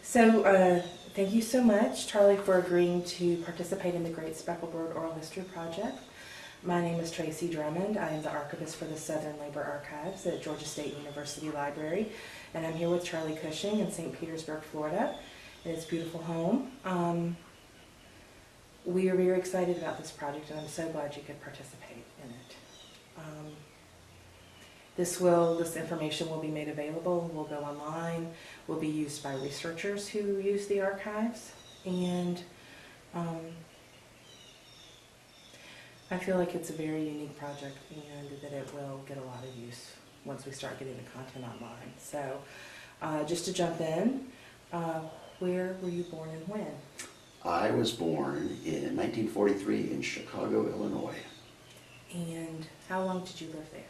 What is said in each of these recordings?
Thank you so much, Charlie, for agreeing to participate in the Great Speckled Bird Oral History Project. My name is Tracy Drummond. I am the archivist for the Southern Labor Archives at Georgia State University Library, and I'm here with Charlie Cushing in St. Petersburg, Florida, in his beautiful home. We are very excited about this project, and I'm so glad you could participate in it. This information will be made available, will go online, will be used by researchers who use the archives, and I feel like it's a very unique project and that it will get a lot of use once we start getting the content online. So just to jump in, where were you born and when? I was born in 1943 in Chicago, Illinois. And how long did you live there?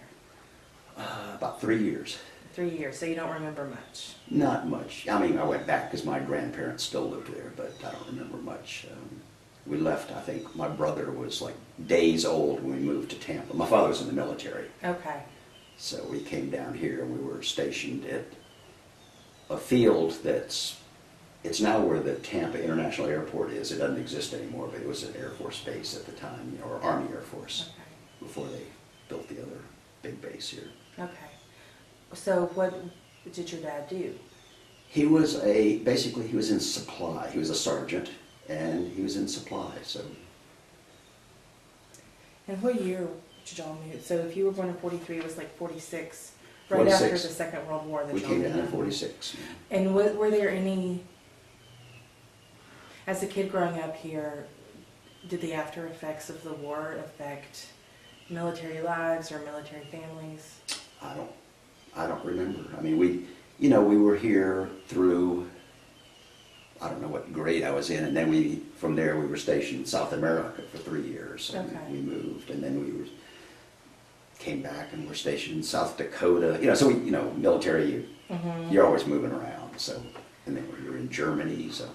About 3 years. 3 years, so you don't remember much? Not much. I mean, I went back because my grandparents still lived there, but I don't remember much. We left, I think my brother was like days old when we moved to Tampa. My father was in the military. Okay. So we came down here and we were stationed at a field it's now where the Tampa International Airport is. It doesn't exist anymore, but it was an Air Force base at the time, or Army Air Force, before they built the other big base here. Okay. So what did your dad do? He was basically he was in supply. He was a sergeant, and he was in supply, so. And what year did y'all move? So if you were born in 43, it was like 46, right 46. after the Second World War that We y'all came moved. down in 46. And were there any, as a kid growing up here, did the after effects of the war affect military lives or military families? I don't remember. I mean, we were here through, I don't know what grade I was in, and then from there we were stationed in South America for 3 years. And we moved, and then came back and were stationed in South Dakota. Military, you're always moving around. So, and then we were in Germany. So.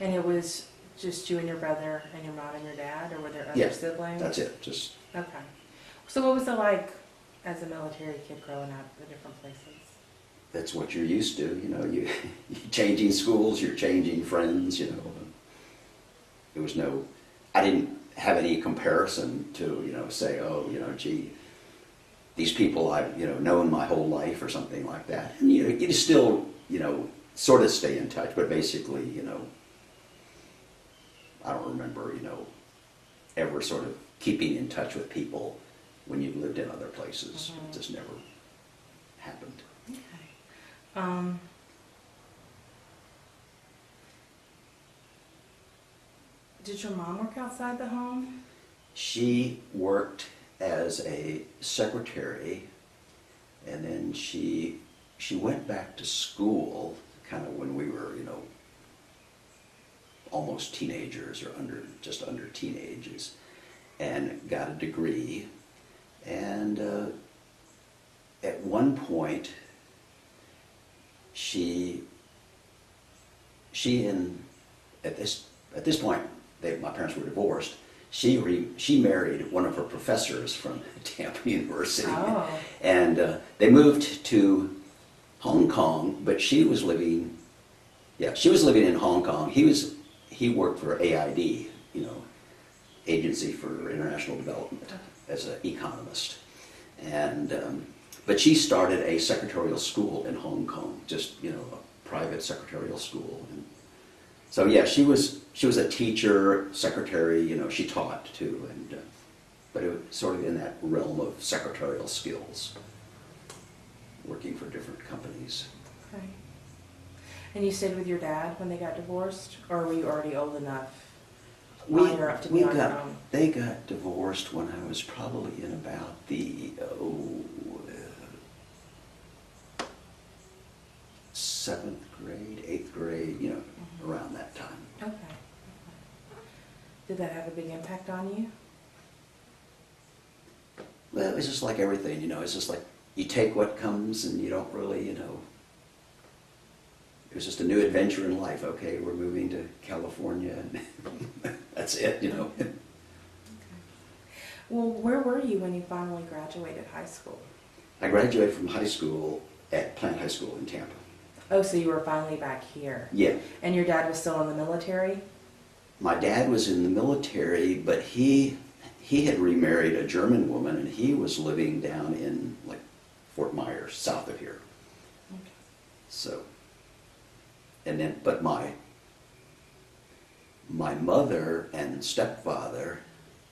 And it was just you and your brother and your mom and your dad, or were there other siblings? That's it. Just. Okay. So what was it like as a military kid growing up in different places? That's what you're used to, you're changing schools, you're changing friends, It was I didn't have any comparison to, say, oh, gee, these people I've, known my whole life or something like that. And you still, sort of stay in touch, but basically, I don't remember, ever sort of keeping in touch with people when you lived in other places. It just never happened. Okay. Did your mom work outside the home? She worked as a secretary, and then she went back to school kind of when we were, almost teenagers or just under teenagers, and got a degree. And at one point, at this point, my parents were divorced. She married one of her professors from Tampa University, and they moved to Hong Kong. But she was living in Hong Kong. He worked for AID, Agency for International Development, as an economist, and. But she started a secretarial school in Hong Kong, just a private secretarial school. And so yeah, she was a teacher, secretary. She taught too, and but it was sort of in that realm of secretarial skills, working for different companies. Okay. And you stayed with your dad when they got divorced, or were you already old enough? They got divorced when I was probably in about the 7th grade, 8th grade, around that time. Okay. Did that have a big impact on you? Well, it's just like everything, it's just like you take what comes and you don't really, it was just a new adventure in life. Okay, we're moving to California, and that's it, Okay. Well, where were you when you finally graduated high school? I graduated from high school at Plant High School in Tampa. Oh, so you were finally back here. Yeah. And your dad was still in the military? My dad was in the military, but he had remarried a German woman, and he was living down in like Fort Myers, south of here. Okay. So, and then, but my mother and stepfather,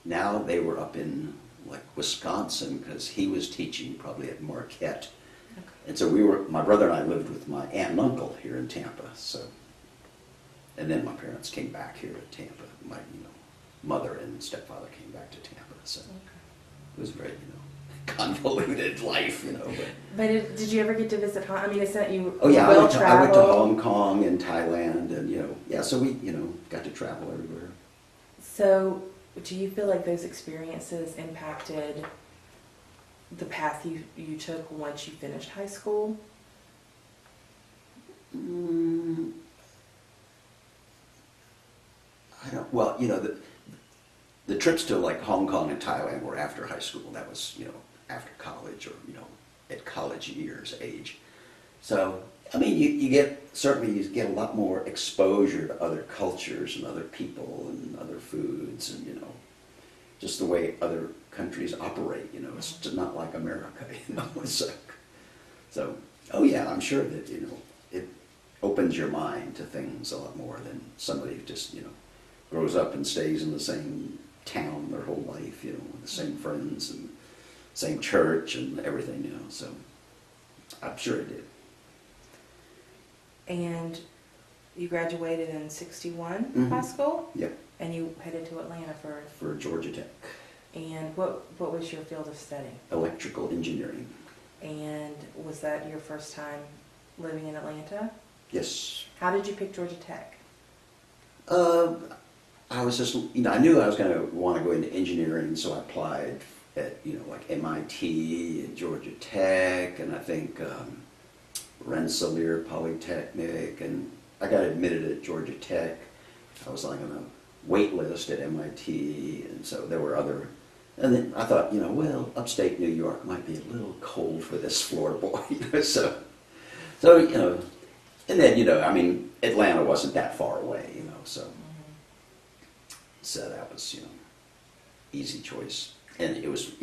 now they were up in like Wisconsin, because he was teaching probably at Marquette. Okay. And so my brother and I lived with my aunt and uncle here in Tampa. So, and then my parents came back here to Tampa. My, mother and stepfather came back to Tampa. So it was very, convoluted life, But did you ever get to visit Hong Kong? I mean, it's not you. Oh yeah, I went to traveled. Hong Kong and Thailand, and yeah. So we, got to travel everywhere. So, do you feel like those experiences impacted the path you took once you finished high school? I don't. Well, the trips to like Hong Kong and Thailand were after high school. That was, after college, or at college years age. So I mean, you get a lot more exposure to other cultures and other people and other foods, and just the way other countries operate. It's just not like America. So oh yeah, I'm sure that it opens your mind to things a lot more than somebody who just grows up and stays in the same town their whole life, with the same friends and same church and everything, so I'm sure it did. And you graduated in '61 high Mm-hmm. school? Yep. And you headed to Atlanta For Georgia Tech. And what was your field of study? Electrical engineering. And was that your first time living in Atlanta? Yes. How did you pick Georgia Tech? I was just, I knew I was going to want to go into engineering, so I applied at, like MIT and Georgia Tech, and I think Rensselaer Polytechnic, and I got admitted at Georgia Tech. I was like on a wait list at MIT, and so there were other, and then I thought, well, upstate New York might be a little cold for this Florida boy, so, and then, I mean, Atlanta wasn't that far away, so. So that was, easy choice. And it was,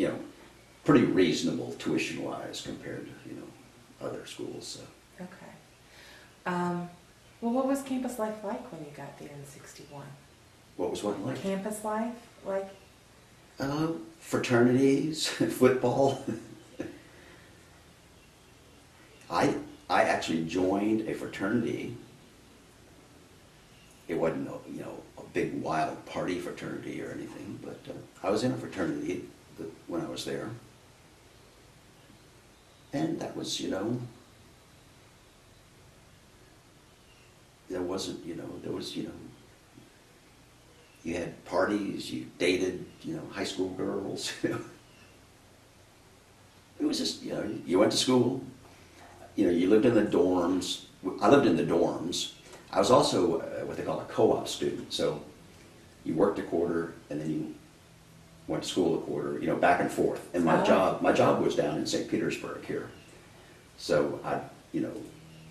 pretty reasonable tuition-wise compared to, other schools. So. Okay. Well, what was campus life like when you got there in '61? What was what like? Campus life like? Fraternities, football. I actually joined a fraternity. It wasn't, a big wild party fraternity or anything, but I was in a fraternity when I was there. And that was, there wasn't, there was, you had parties, you dated, high school girls, It was just, you went to school, you lived in the dorms. I lived in the dorms. I was also what they call a co-op student, so you worked a quarter and then you went to school a quarter, back and forth. And my job was down in St. Petersburg here, so I'd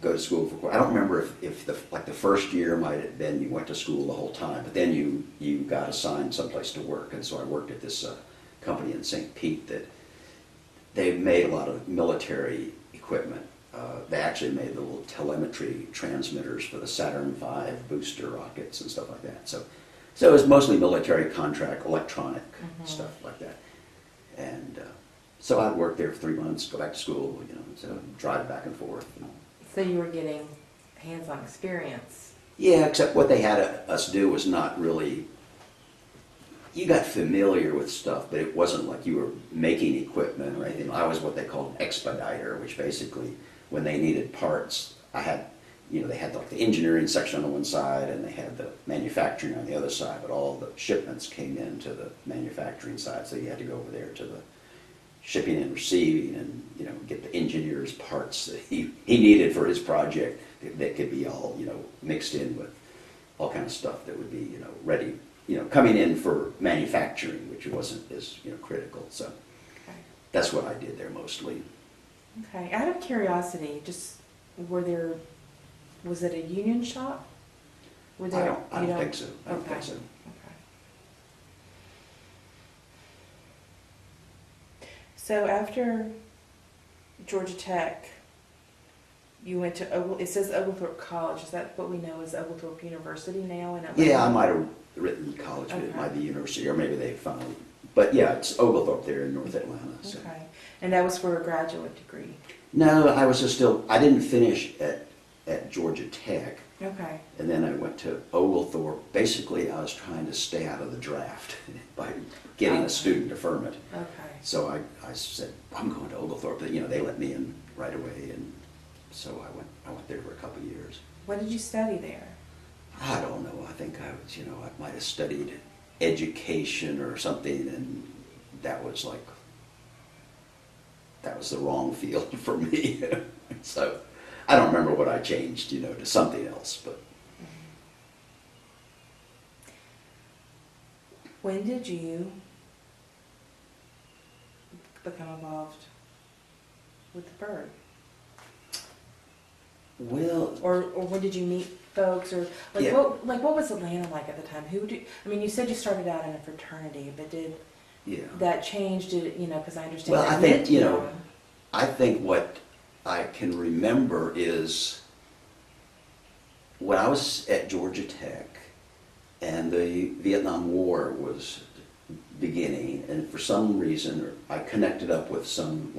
go to school for a quarter. I don't remember if the first year might have been you went to school the whole time, but then you got assigned someplace to work, and so I worked at this company in St. Pete that they made a lot of military equipment. They actually made the little telemetry transmitters for the Saturn V booster rockets and stuff like that. So it was mostly military contract, electronic stuff like that. And so I'd work there for 3 months, go back to school, so drive back and forth. So you were getting hands-on experience. Yeah, except what they had us do was not really. You got familiar with stuff, but it wasn't like you were making equipment or anything. I was what they called an expediter, which basically, when they needed parts, I had, they had like the engineering section on one side and they had the manufacturing on the other side, but all the shipments came into the manufacturing side, so you had to go over there to the shipping and receiving and, get the engineer's parts that he needed for his project that could be all, mixed in with all kind of stuff that would be, ready, coming in for manufacturing, which wasn't as, critical. So Okay. That's what I did there mostly. Okay. Out of curiosity, just were there Was it a union shop? I don't think so. I don't Okay. think so. Okay. So after Georgia Tech, you went to it says Oglethorpe College. Is that what we know as Oglethorpe University now in Atlanta? Yeah, I might have written college, but it might be university, or maybe they finally. But yeah, it's Oglethorpe there in North Atlanta. So. Okay. And that was for a graduate degree? No, I was just still, I didn't finish at Georgia Tech. Okay. And then I went to Oglethorpe. Basically, I was trying to stay out of the draft by getting a student deferment. Okay. So I said, I'm going to Oglethorpe. You know, they let me in right away, and so I went there for a couple of years. What did you study there? I don't know. I think I was, I might have studied education or something, and that was the wrong field for me. So I don't remember what I changed, to something else. But when did you become involved with the bird? Well, or when did you meet folks, or Yeah. what was Atlanta like at the time? You said you started out in a fraternity, but did that change? Because I understand. Well, that I think meant, I think what I can remember is when I was at Georgia Tech and the Vietnam War was beginning, and for some reason I connected up with some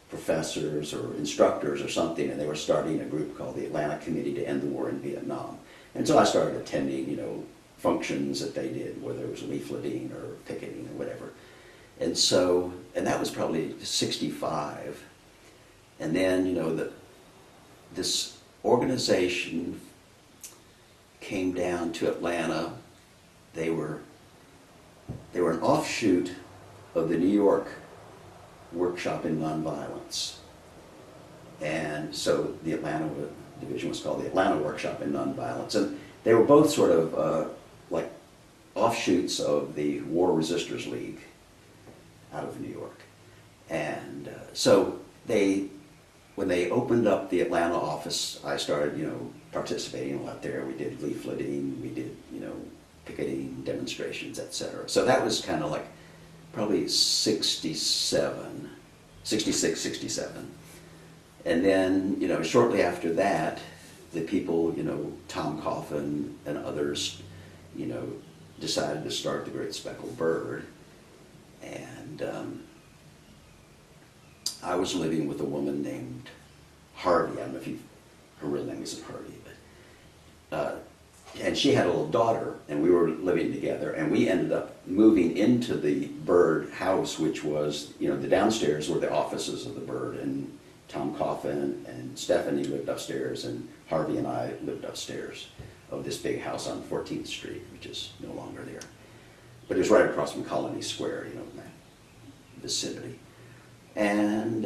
professors or instructors or something, and they were starting a group called the Atlanta Committee to End the War in Vietnam. And so I started attending, functions that they did, whether it was leafleting or picketing or whatever. And that was probably 65. And then, this organization came down to Atlanta. They were an offshoot of the New York Workshop in Nonviolence. And so the Atlanta division was called the Atlanta Workshop in Nonviolence. And they were both sort of offshoots of the War Resisters League out of New York. And so when they opened up the Atlanta office, I started, participating a lot there. We did leafleting, we did, picketing, demonstrations, etc. So that was kind of probably 66, 67. And then, shortly after that, the people, Tom Coffin and others, decided to start the Great Speckled Bird. And I was living with a woman named Harvey. I don't know if her real name isn't Harvey, but and she had a little daughter, and we were living together, and we ended up moving into the Bird house, which was, the downstairs were the offices of the Bird, and Tom Coffin and Stephanie lived upstairs, and Harvey and I lived upstairs of this big house on 14th Street, which is no longer there. But it was right across from Colony Square, in that vicinity. And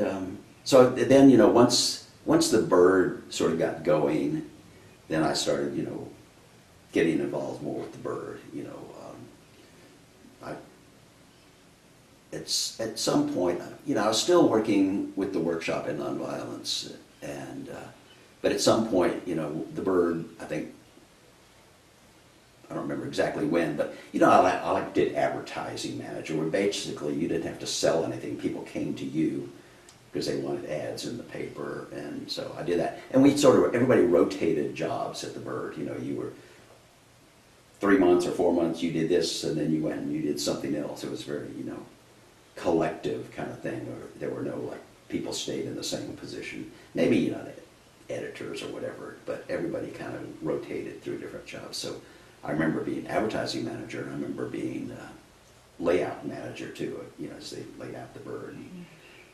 so then, once the Bird sort of got going, then I started, getting involved more with the Bird. It's at some point, I was still working with the Workshop in Nonviolence, and but at some point, the Bird, I think, I don't remember exactly when, but I did advertising manager, where basically you didn't have to sell anything. People came to you because they wanted ads in the paper, and so I did that. And everybody rotated jobs at the Bird. You were 3 months or 4 months, you did this, and then you went and you did something else. It was very, collective kind of thing, or there were no people stayed in the same position. Maybe, the editors or whatever, but everybody kind of rotated through different jobs. So I remember being advertising manager, and I remember being layout manager too, as they laid out the Bird.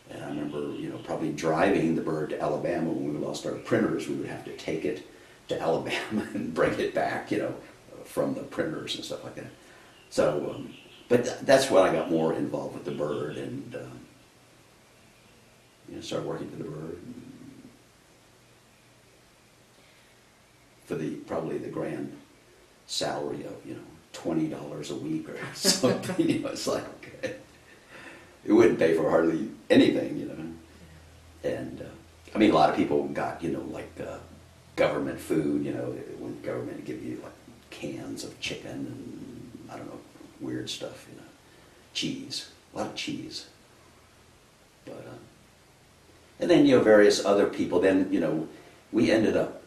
And I remember, probably driving the Bird to Alabama when we lost our printers. We would have to take it to Alabama and bring it back, from the printers and stuff like that. So, but that's when I got more involved with the Bird, and started working for the Bird for probably the grand salary of $20 a week or something. It's okay. It wouldn't pay for hardly anything, And a lot of people got government food, you know, when the government give you like cans of chicken and, I don't know, weird stuff, you know. Cheese, a lot of cheese. But, and then, you know, various other people. Then, you know, we ended up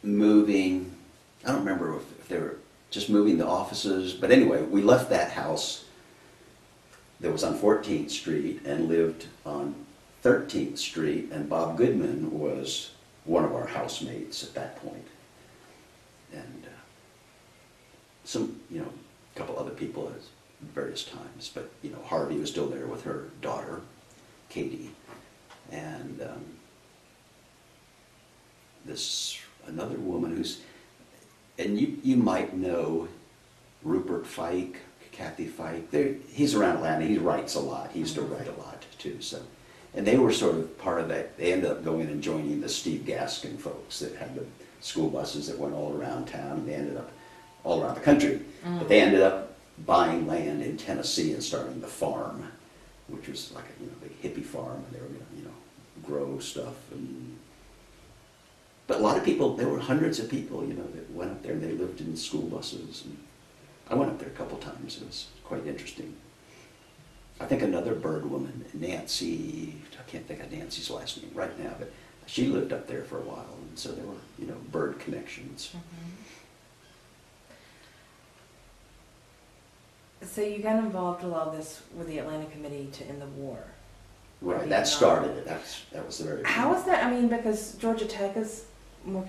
moving, I don't remember if they were just moving the offices, but anyway, we left that house that was on 14th Street and lived on 13th Street, and Bob Goodman was one of our housemates at that point. And some, you know, a couple other people at various times, but, you know, Harvey was still there with her daughter, Katie, and this another woman who's, and you might know Rupert Fike, Kathy Fike. He's around Atlanta. He writes a lot. He used to write a lot too. So, and they were sort of part of that. They ended up going and joining the Steve Gaskin folks that had the school buses that went all around town, and they ended up all around the country. But they ended up buying land in Tennessee and starting the farm, which was like a, you know, big hippie farm, and they were going to, you know, grow stuff. But a lot of people, there were hundreds of people, you know, that went up there and they lived in school buses. And I went up there a couple times. It was quite interesting. I think another bird woman, Nancy, I can't think of Nancy's last name right now, but she lived up there for a while, and so there were, you know, bird connections. So you got involved with all this with the Atlanta Committee to end the war. Right, that started it. That was the very beginning. How is that? I mean, because Georgia Tech is more,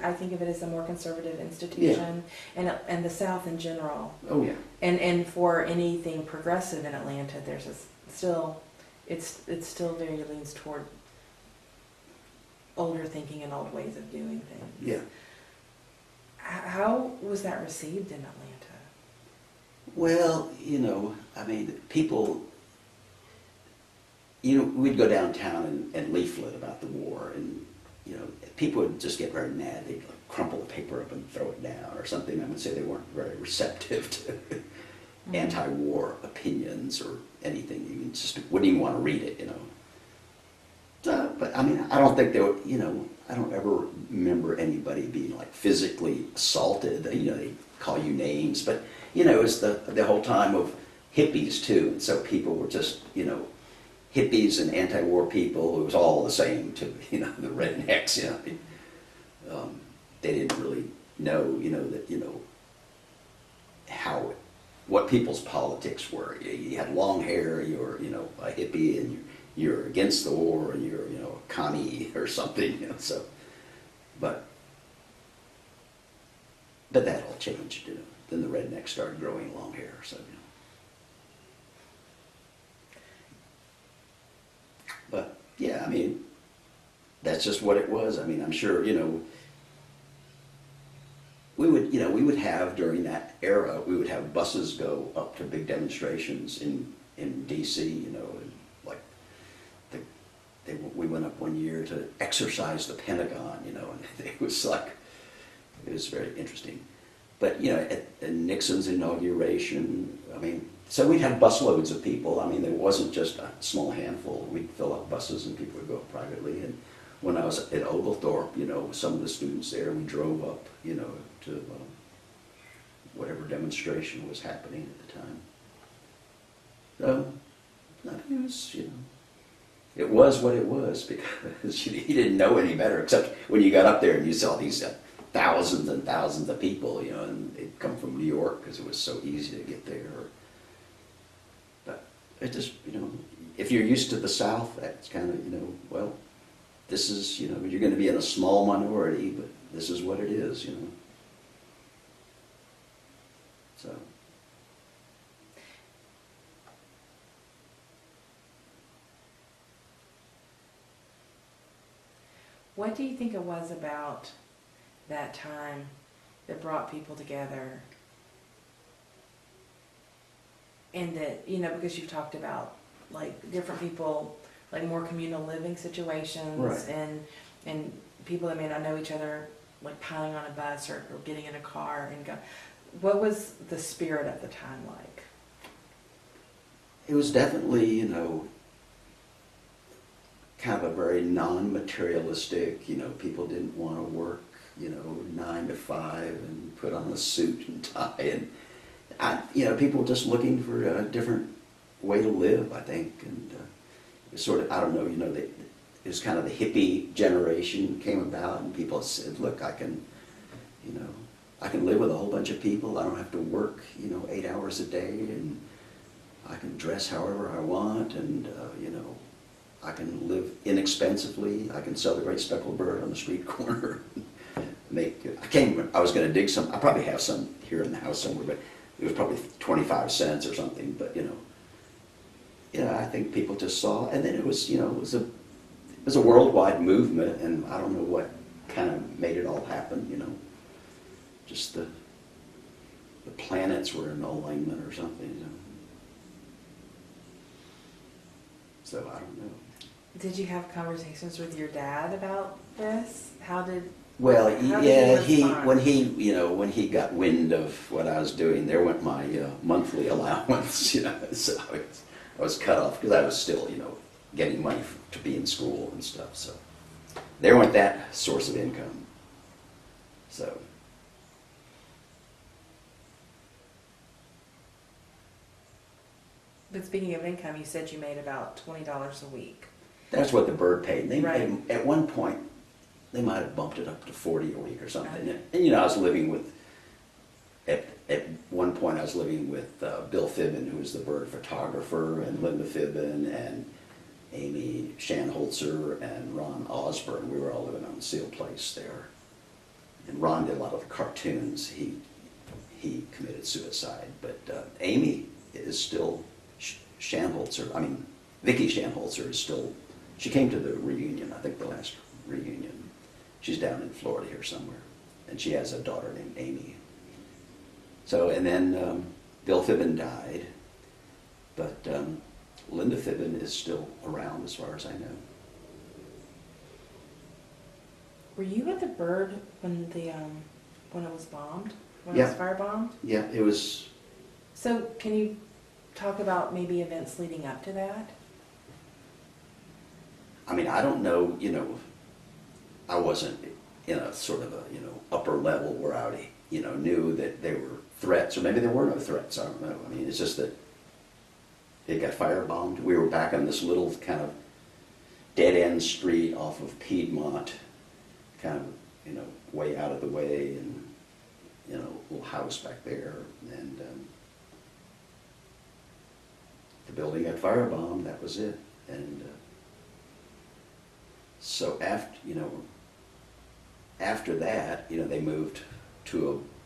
I think of it as a more conservative institution, and the South in general. Oh yeah. And for anything progressive in Atlanta, there's still, it's still very leans toward older thinking and old ways of doing things. Yeah. How was that received in Atlanta? Well, you know, I mean, people, you know, we'd go downtown and leaflet about the war, and, you know, people would just get very mad. They'd like crumple the paper up and throw it down or something. I would say they weren't very receptive to anti-war opinions or anything. You just wouldn't even want to read it, you know. But I mean, I don't think they were, you know, I don't ever remember anybody being like physically assaulted. You know, they call you names, but you know, it was the whole time of hippies too, and so people were just, you know, hippies and anti-war people. It was all the same to, you know, the rednecks. You know, they didn't really know, you know, that, you know, what people's politics were. You had long hair, you were, you know, a hippie, and you're against the war, and you're, you know, a commie or something. You know, so, but that all changed. You know, then the rednecks started growing long hair. So, you know. But yeah, I mean, that's just what it was. I mean, I'm sure, you know, we would have during that era, we would have buses go up to big demonstrations in D.C., you know, and like we went up one year to exercise the Pentagon, you know, and it was very interesting. But, you know, at Nixon's inauguration, I mean, so we'd have busloads of people. I mean, there wasn't just a small handful. We'd fill up buses and people would go up privately. And when I was at Oglethorpe, you know, some of the students there, we drove up, you know, to whatever demonstration was happening at the time. So, I mean, it was, you know, it was what it was, because you didn't know any better, except when you got up there and you saw these thousands and thousands of people, you know, and they'd come from New York because it was so easy to get there. But it just, you know, if you're used to the South, that's kind of, you know, well, this is, you know, you're going to be in a small minority, but this is what it is, you know. So. What do you think it was about that time that brought people together? And that, you know, because you've talked about like different people, like more communal living situations, right. and people that may not know each other, like piling on a bus or getting in a car and go. What was the spirit of the time like? It was definitely, you know, kind of a very non-materialistic, people didn't want to work, 9 to 5 and put on a suit and tie. And, people just looking for a different way to live, I think. And it was sort of, I don't know, it was kind of the hippie generation came about, and people said, look, I can live with a whole bunch of people. I don't have to work, 8 hours a day, and I can dress however I want, and, I can live inexpensively. I can sell the great speckled bird on the street corner. I was going to dig some. I probably have some here in the house somewhere, but it was probably 25 cents or something. But I think people just saw, and then it was a worldwide movement, and I don't know what kind of made it all happen. Just the planets were in alignment or something. So I don't know. Did you have conversations with your dad about this? Well, yeah, when he got wind of what I was doing, there went my monthly allowance. So I was cut off because I was still, getting money to be in school and stuff. So there went that source of income. So. But speaking of income, you said you made about $20 a week. That's what the bird paid. They right. paid, at one point, they might have bumped it up to 40 a week or something. Okay. And I was living with, at one point I was living with Bill Fibben, who was the bird photographer, and Linda Fibben, and Amy Shanholzer, and Ron Osborne. We were all living on Seal Place there. And Ron did a lot of the cartoons. He committed suicide. But Amy is still Vicki Shanholzer is still, she came to the reunion, I think the last reunion. She's down in Florida here somewhere, and she has a daughter named Amy. So, and then Bill Fibben died, but Linda Fibben is still around as far as I know. Were you at the bird when it was bombed? When Yeah. it was firebombed? Yeah, it was. So can you talk about maybe events leading up to that? I don't know, I wasn't in a sort of a, upper level where I, knew that there were threats, or maybe there were no threats, I don't know. It's just that it got firebombed. We were back on this little kind of dead-end street off of Piedmont, kind of, way out of the way, and, little house back there, and the building got firebombed, that was it. And so after that, they moved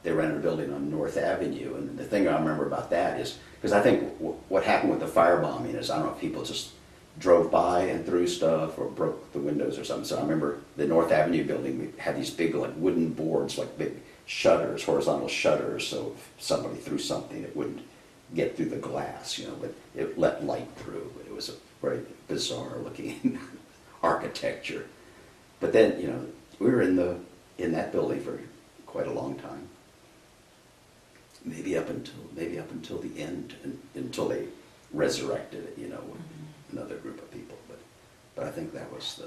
they rented a building on North Avenue, and the thing I remember about that is, because I think what happened with the firebombing is, I don't know if people just drove by and threw stuff or broke the windows or something. So I remember the North Avenue building, we had these big wooden boards, like big shutters, horizontal shutters, so if somebody threw something, it wouldn't get through the glass, but it let light through. It was a very bizarre looking architecture. But then, we were in that building for quite a long time. Maybe up until the end, until they resurrected it, with another group of people. But I think that was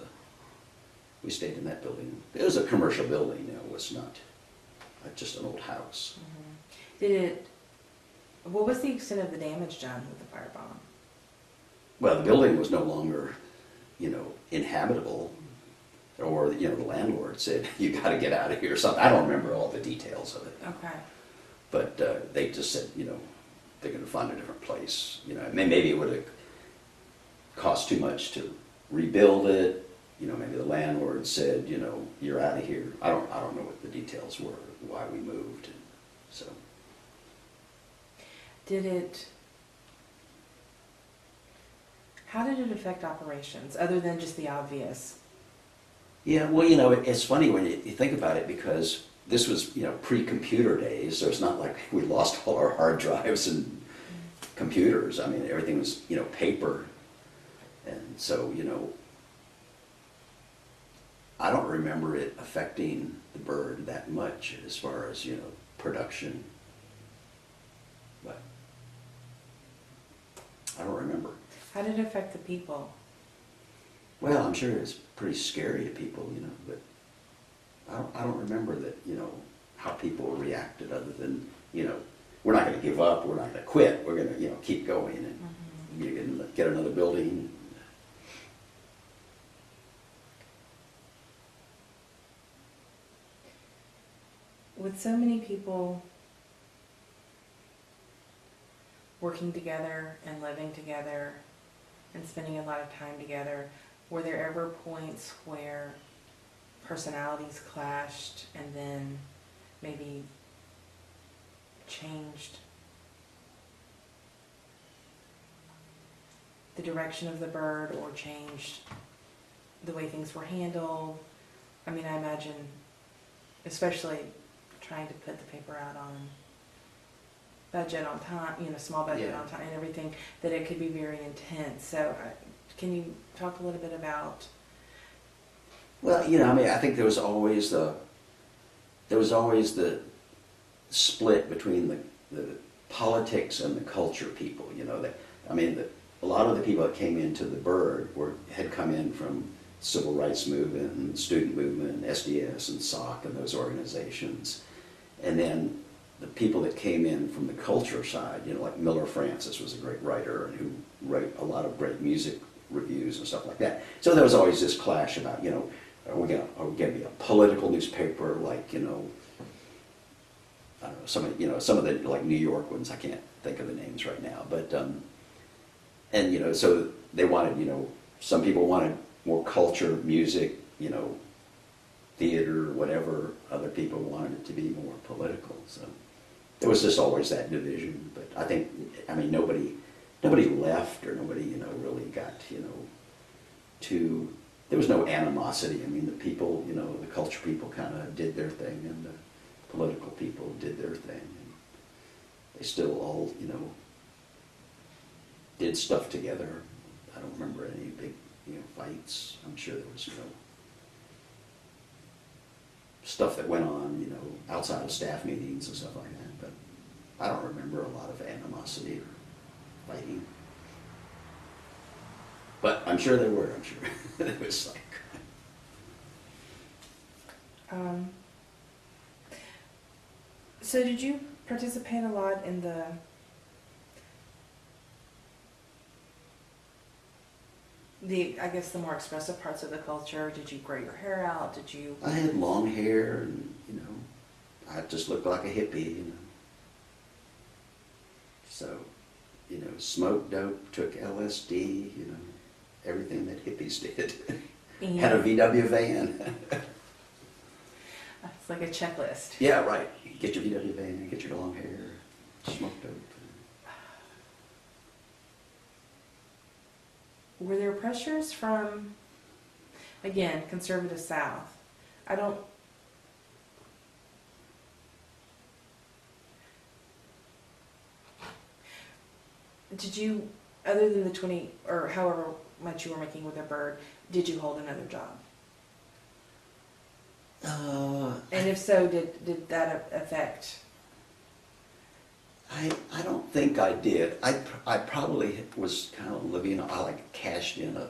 we stayed in that building. It was a commercial building, it was not just an old house. Mm-hmm. What was the extent of the damage done with the firebomb? Well, the building was no longer, inhabitable, or, the landlord said, you got to get out of here or something. I don't remember all the details of it. Okay. But they just said, they're going to find a different place. Maybe it would have cost too much to rebuild it. Maybe the landlord said, you're out of here. I don't know what the details were, why we moved. So. How did it affect operations, other than just the obvious? Yeah, well, it's funny when you think about it, because this was, pre-computer days, so it's not like we lost all our hard drives and computers. Everything was, paper. And so, I don't remember it affecting the bird that much as far as, production. But I don't remember. How did it affect the people? Well, I'm sure it's pretty scary to people, you know, but I don't remember that, you know, how people reacted other than, you know, we're not going to give up, we're not going to quit, we're going to, you know, keep going and you can get another building. With so many people working together and living together and spending a lot of time together, were there ever points where personalities clashed and then maybe changed the direction of the bird or changed the way things were handled? I mean, I imagine, especially trying to put the paper out on budget on time, you know, small budget on time and everything, that it could be very intense. So can you talk a little bit about? Well, you know, I mean, I think there was always the split between the politics and the culture people, you know. That, I mean, a lot of the people that came into the Bird had come in from civil rights movement and student movement and SDS and SOC and those organizations. And then the people that came in from the culture side, you know, like Miller Francis was a great writer and who wrote a lot of great music reviews and stuff like that. So there was always this clash about, you know, are we going to be a political newspaper like, you know, I don't know, some of the like New York ones, I can't think of the names right now, but and you know, so they wanted, you know, some people wanted more culture, music, you know, theater, whatever. Other people wanted it to be more political. So there was just always that division. But I think, I mean, nobody left or nobody, you know, really got, you know, there was no animosity. I mean, the people, you know, the culture people kind of did their thing and the political people did their thing. And they still all, you know, did stuff together. I don't remember any big, you know, fights. I'm sure there was, you know, stuff that went on, you know, outside of staff meetings and stuff like that. But I don't remember a lot of animosity or fighting. But I'm sure there were, I'm sure. It was like... So did you participate a lot in I guess the more expressive parts of the culture? Did you grow your hair out? Did you... I had long hair and, you know, I just looked like a hippie, you know. So, you know, smoked dope, took LSD, you know, everything that hippies did. Yeah. Had a VW van. It's like a checklist. Yeah, right. Get your VW van, get your long hair, smoke dope. Were there pressures from, again, conservative South? Did you, other than the 20, or however much you were making with a Bird, did you hold another job? And if so, did that affect? I don't think I did. I probably was kind of living, I like cashed in a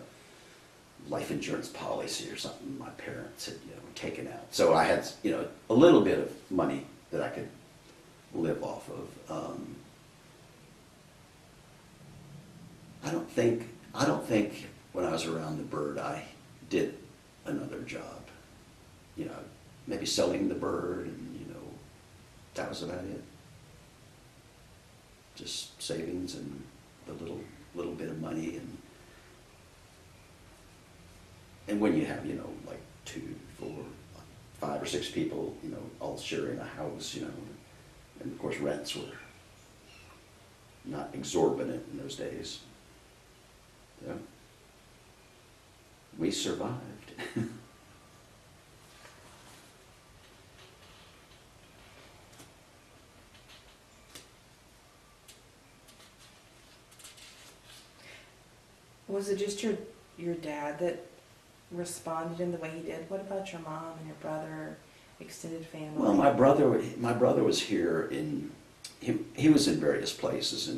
life insurance policy or something my parents had, you know, taken out. So I had, you know, a little bit of money that I could live off of. I don't think when I was around the Bird I did another job. You know, maybe selling the Bird and, you know, that was about it. Just savings and the little bit of money and when you have, you know, like 2, 4, 5 or 6 people, you know, all sharing a house, you know, and of course rents were not exorbitant in those days. So we survived. Was it just your dad that responded in the way he did? What about your mom and your brother, extended family? Well, my brother was here he was in various places,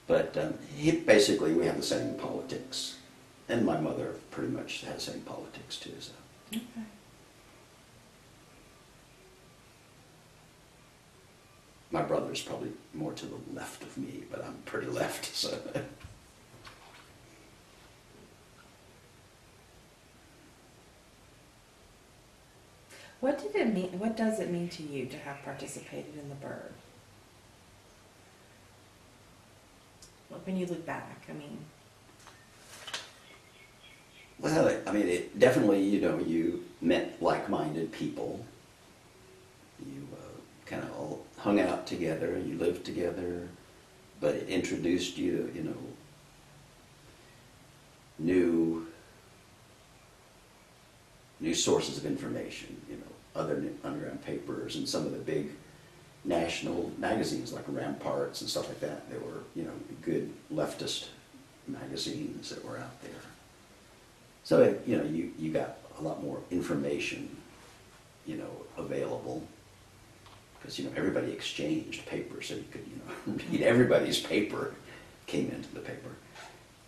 but he basically, we have the same politics. And my mother pretty much had the same politics too. So. Okay. My brother's probably more to the left of me, but I'm pretty left. So. What did it mean? What does it mean to you to have participated in the Bird? When you look back, I mean. Well, I mean, it definitely, you met like-minded people. You kind of all hung out together, you lived together, but it introduced you, new sources of information, other underground papers and some of the big national magazines like Ramparts and stuff like that. There were, good leftist magazines that were out there. So, you got a lot more information, available. Because, everybody exchanged paper, so you could, read everybody's paper came into the paper.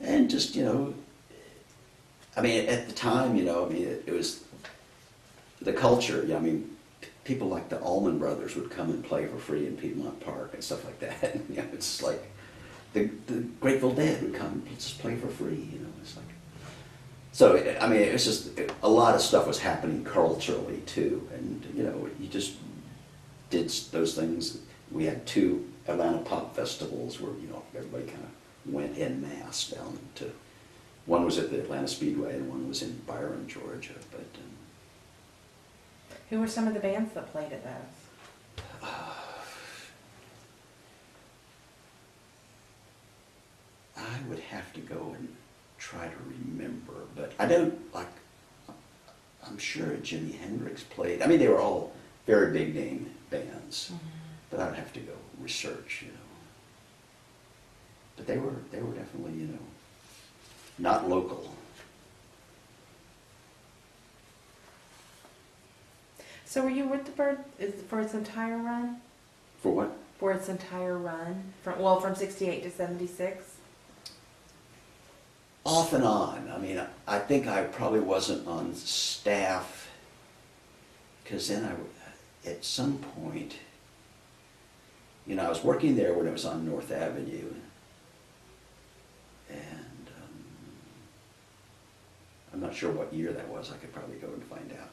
And just, I mean, at the time, it was the culture. People like the Allman Brothers would come and play for free in Piedmont Park and stuff like that. It's like the Grateful Dead would come and just play for free. It's like. So I mean, it's just a lot of stuff was happening culturally too, and you just did those things. We had 2 Atlanta pop festivals where everybody kind of went en masse down to. One was at the Atlanta Speedway and one was in Byron, Georgia. But who were some of the bands that played at those? I would have to go and try to remember, but I don't like. I'm sure Jimi Hendrix played. I mean, they were all very big name bands, but I'd have to go research, But they were definitely, not local. So were you with the Bird for its entire run? For what? For its entire run, from 68 to 76? Off and on. I mean, I think I probably wasn't on staff, because then at some point, I was working there when it was on North Avenue, and I'm not sure what year that was. I could probably go and find out.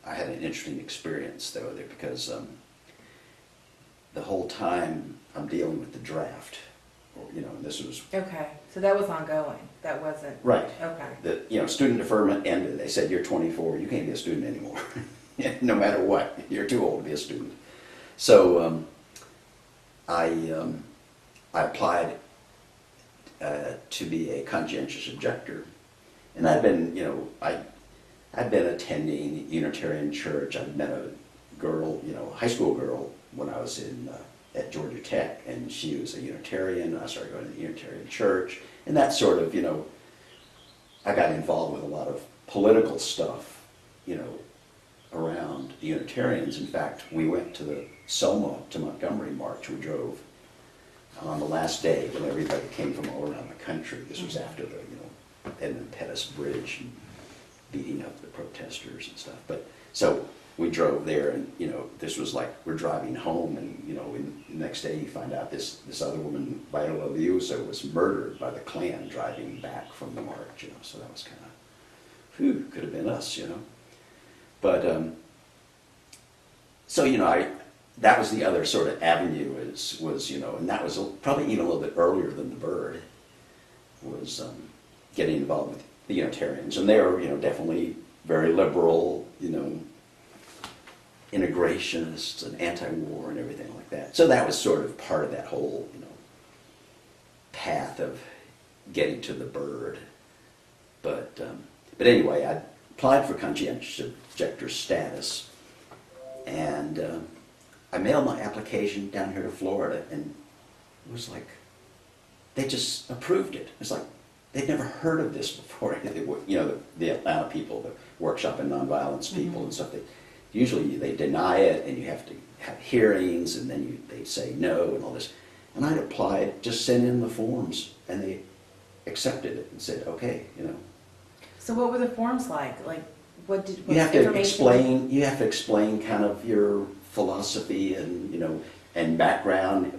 I had an interesting experience though there, because the whole time I'm dealing with the draft, and this was Okay, so that was ongoing. That wasn't right. Okay. The student deferment ended. They said you're 24, you can't be a student anymore, no matter what. You're too old to be a student. So I applied to be a conscientious objector, and I'd been I'd been attending Unitarian Church. I'd met a girl, high school girl, when I was at Georgia Tech, and she was a Unitarian, and I started going to the Unitarian Church, and that sort of, I got involved with a lot of political stuff, around the Unitarians. In fact, we went to the Selma to Montgomery march. We drove on the last day when everybody came from all around the country. This was after the, Edmund Pettus Bridge and beating up the protesters and stuff. But so we drove there, and this was like we're driving home, and the next day you find out this other woman, Viola Liuzzo, was murdered by the Klan driving back from the march. So that was kind of, could have been us, But so that was the other sort of avenue was and that was probably even a little bit earlier than the Bird, was getting involved with the Unitarians, and they were definitely very liberal, integrationists and anti-war and everything like that. So that was sort of part of that whole path of getting to the Bird. But anyway, I applied for conscientious objector status, and I mailed my application down here to Florida, and it was like they just approved it. It's like they'd never heard of this before. The Atlanta people, the workshop and nonviolence people and stuff. Usually they deny it, and you have to have hearings, and then they say no and all this. And I'd applied, just sent in the forms, and accepted it and said, okay, you know. So what were the forms like? Like, what You have to information? you have to explain kind of your philosophy and, you know, and background.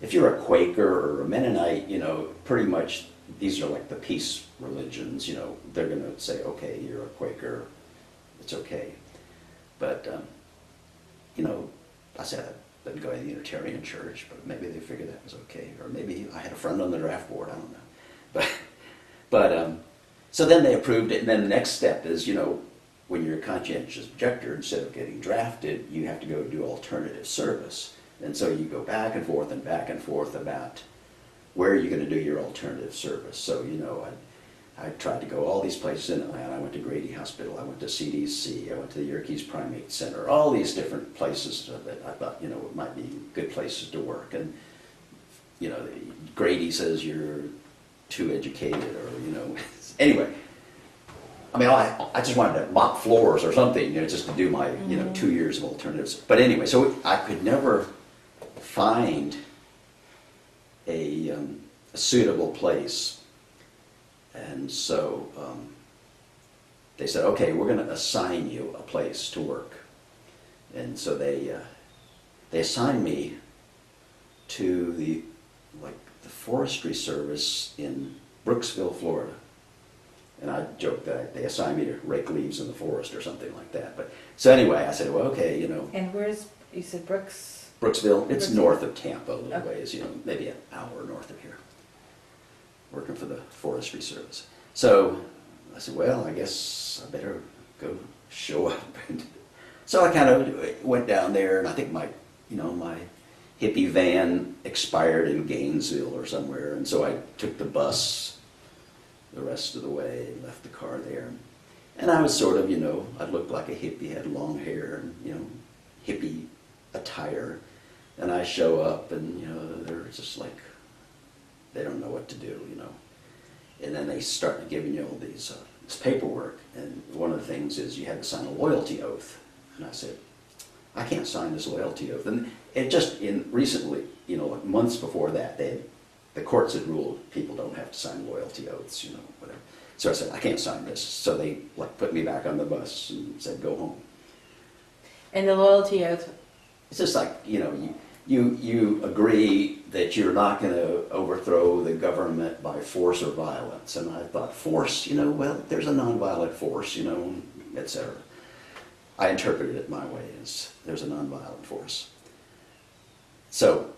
If you're a Quaker or a Mennonite, you know, pretty much these are like the peace religions, you know. They're going to say, okay, you're a Quaker, it's okay. But, you know, I said I didn't go to the Unitarian church, but maybe they figured that was okay. Or maybe I had a friend on the draft board, I don't know. But so then they approved it, and then the next step is, you know, when you're a conscientious objector, instead of getting drafted, you have to go do alternative service. And so you go back and forth about where you're going to do your alternative service. So, you know, I tried to go all these places in Atlanta. I went to Grady Hospital, I went to CDC, I went to the Yerkes Primate Center, all these different places that I thought, you know, it might be good places to work. And, you know, Grady says you're too educated, or, you know, anyway. I mean, I just wanted to mop floors or something, you know, just to do my, you know, 2 years of alternatives. But anyway, so I could never find a suitable place. And so they said, okay, we're going to assign you a place to work. And so they assigned me to the forestry service in Brooksville, Florida. And I joked that they assigned me to rake leaves in the forest or something like that. But so anyway, I said, well, okay, you know. And you said Brooks? Brooksville. It's Brooksville. north of Tampa a little Okay. ways, you know, maybe an hour north of here, working for the forestry service. So I said, well, I guess I better go show up. And so I kind of went down there, and I think my hippie van expired in Gainesville or somewhere, and so I took the bus the rest of the way and left the car there. And I was sort of, you know, I looked like a hippie, had long hair and, you know, hippie attire. And I show up, and, you know, they're just like, they don't know what to do, you know. And then they start giving you all these this paperwork, and one of the things is you had to sign a loyalty oath. And I said, I can't sign this loyalty oath. And it just, recently, you know, like months before that, the courts had ruled people don't have to sign loyalty oaths, you know, whatever. So I said, I can't sign this. So they put me back on the bus and said, go home. And the loyalty oath? It's just like, you know, you agree that you're not going to overthrow the government by force or violence. And I thought, force, you know, well, there's a nonviolent force, you know, etc. I interpreted it my way as there's a nonviolent force. So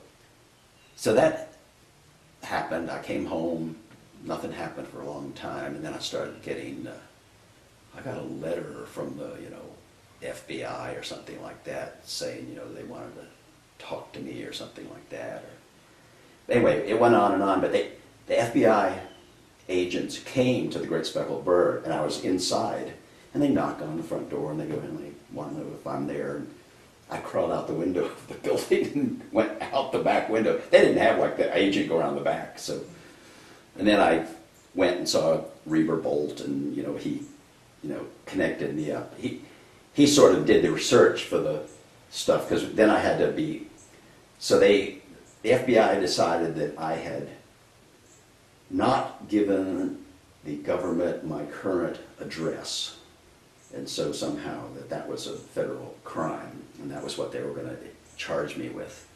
that happened. I came home, nothing happened for a long time, and then I started getting, I got a letter from the, you know, FBI or something like that saying, you know, they wanted to talk to me or something like that. Anyway, it went on, but the FBI agents came to the Great Speckled Bird, and I was inside, and they knock on the front door, and they go in, and they want to know if I'm there. And I crawled out the window of the building and went out the back window. They didn't have like the agent go around the back, so. And then I went and saw Reber Bolt, and, you know, he, you know, connected me up. He sort of did the research for the stuff, because then I had to be, so the FBI decided that I had not given the government my current address. And so somehow that was a federal crime, and that was what they were going to charge me with.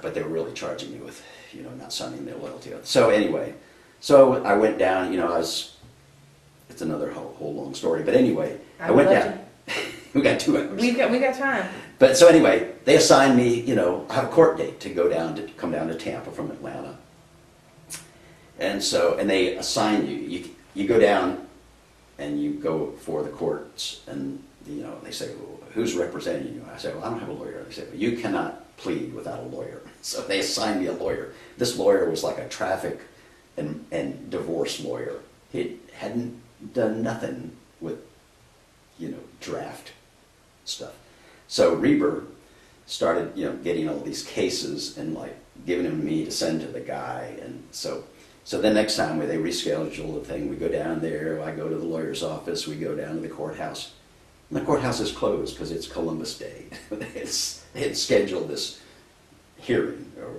But they were really charging me with, you know, not signing the loyalty oath. So anyway, so I went down, you know, it's another whole long story, but anyway, I went down. We got 2 hours. We got time. But so anyway, they assigned me, you know, I have a court date to come down to Tampa from Atlanta. And so, and they assign you go down and you go before the courts, and, you know, they say, well, who's representing you? I say, well, I don't have a lawyer. They say, well, you cannot plead without a lawyer. So they assigned me a lawyer. This lawyer was like a traffic and divorce lawyer. He hadn't done nothing with, you know, draft stuff. So Reber started, you know, getting all these cases and like giving them to me to send to the guy. And so the next time they reschedule the thing, we go down there, I go to the lawyer's office, we go down to the courthouse. And the courthouse is closed because it's Columbus Day. They had scheduled this hearing or,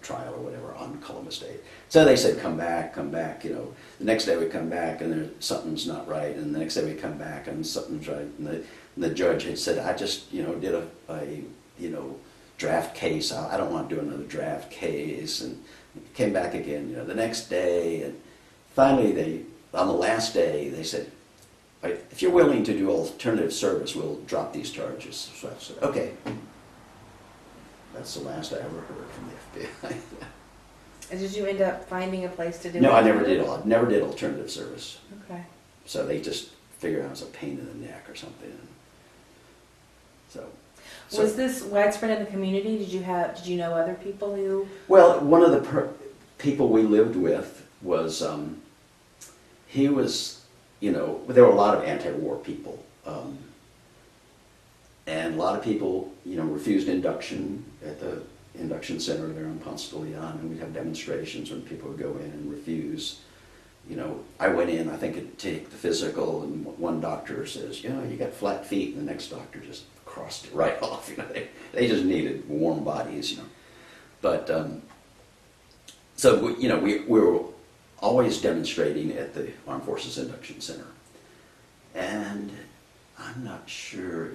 trial or whatever on Columbus Day. So they said, come back. The next day we come back and something's not right. And the next day we come back and something's right. And the judge had said, I just, did a draft case. I don't want to do another draft case. And came back again, the next day. And finally on the last day, they said, if you're willing to do alternative service, we'll drop these charges. So I said, okay. That's the last I ever heard from the FBI. And did you end up finding a place to do it? No, I never did alternative service. Okay. So they just figured I was a pain in the neck or something. So was this widespread in the community? Did you know other people who? Well, one of the people we lived with was he was, there were a lot of anti-war people. And a lot of people, refused induction at the induction center there on Ponce de Leon, and we'd have demonstrations when people would go in and refuse. I went in, I think, to take the physical, and one doctor says, you got flat feet, and the next doctor just crossed it right off. They just needed warm bodies, But, so, we were always demonstrating at the Armed Forces Induction Center. And I'm not sure,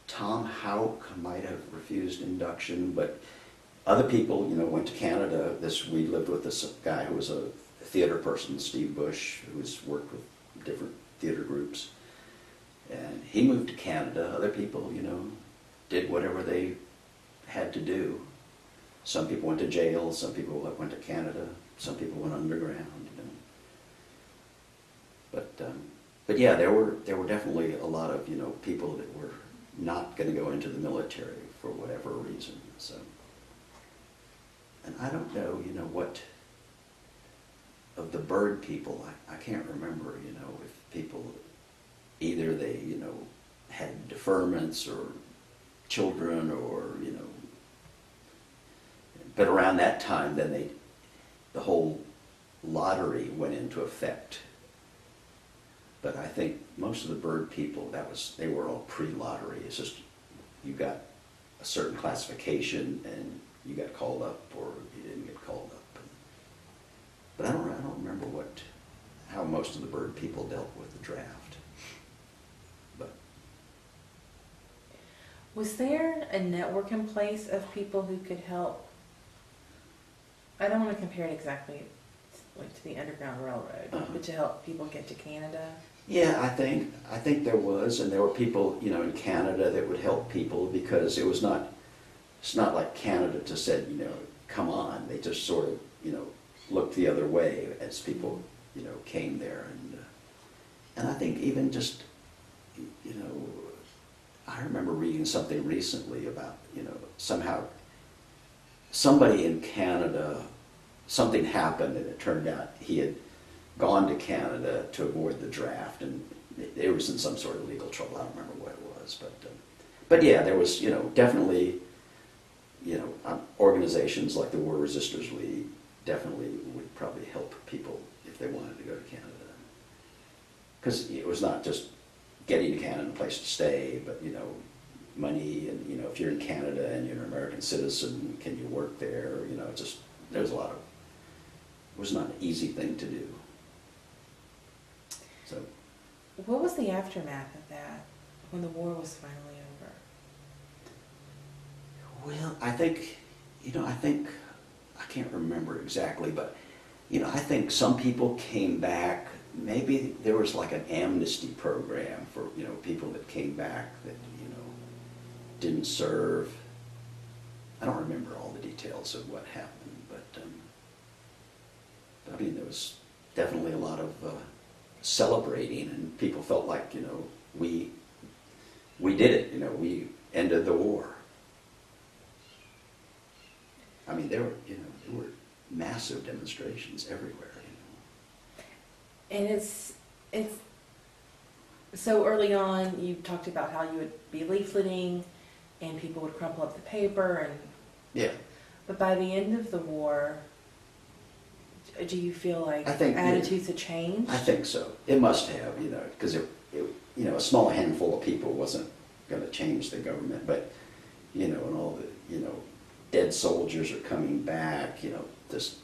Tom Houck might have refused induction, but other people, went to Canada. We lived with this guy who was a theater person, Steve Bush, who's worked with different theater groups. And he moved to Canada. Other people, did whatever they had to do. Some people went to jail, some people went to Canada, some people went underground, But yeah, there were definitely a lot of, people that were not going to go into the military for whatever reason. So, and I don't know, what of the bird people. I can't remember, if people either they, had deferments or children or, But around that time, then the whole lottery went into effect. But I think most of the bird people, they were all pre-lottery. It's just you got a certain classification and you got called up or you didn't get called up. But I don't remember how most of the bird people dealt with the draft. But was there a network in place of people who could help? I don't want to compare it exactly to the Underground Railroad, but to help people get to Canada. Yeah, I think there was, and there were people, in Canada that would help people because it's not like Canada just said, come on. They just sort of, looked the other way as people, came there, and I think even just, I remember reading something recently about, somehow somebody in Canada, something happened, and it turned out he had gone to Canada to avoid the draft, and it was in some sort of legal trouble. I don't remember what it was, but yeah, there was, definitely, organizations like the War Resisters League definitely would probably help people if they wanted to go to Canada, because it was not just getting to Canada and a place to stay, but money, and if you're in Canada and you're an American citizen, can you work there? There's a lot of. It was not an easy thing to do. So, what was the aftermath of that when the war was finally over? Well, I think, I can't remember exactly, but, I think some people came back. Maybe there was like an amnesty program for, people that came back that, didn't serve. I don't remember all the details of what happened, but I mean, there was definitely a lot of celebrating, and people felt like, we did it, we ended the war. I mean, there were massive demonstrations everywhere. And it's so early on. You talked about how you would be leafleting, and people would crumple up the paper, and yeah. But by the end of the war, do you feel like attitudes had changed? I think so. It must have, because a small handful of people wasn't going to change the government, but and all the, dead soldiers are coming back, this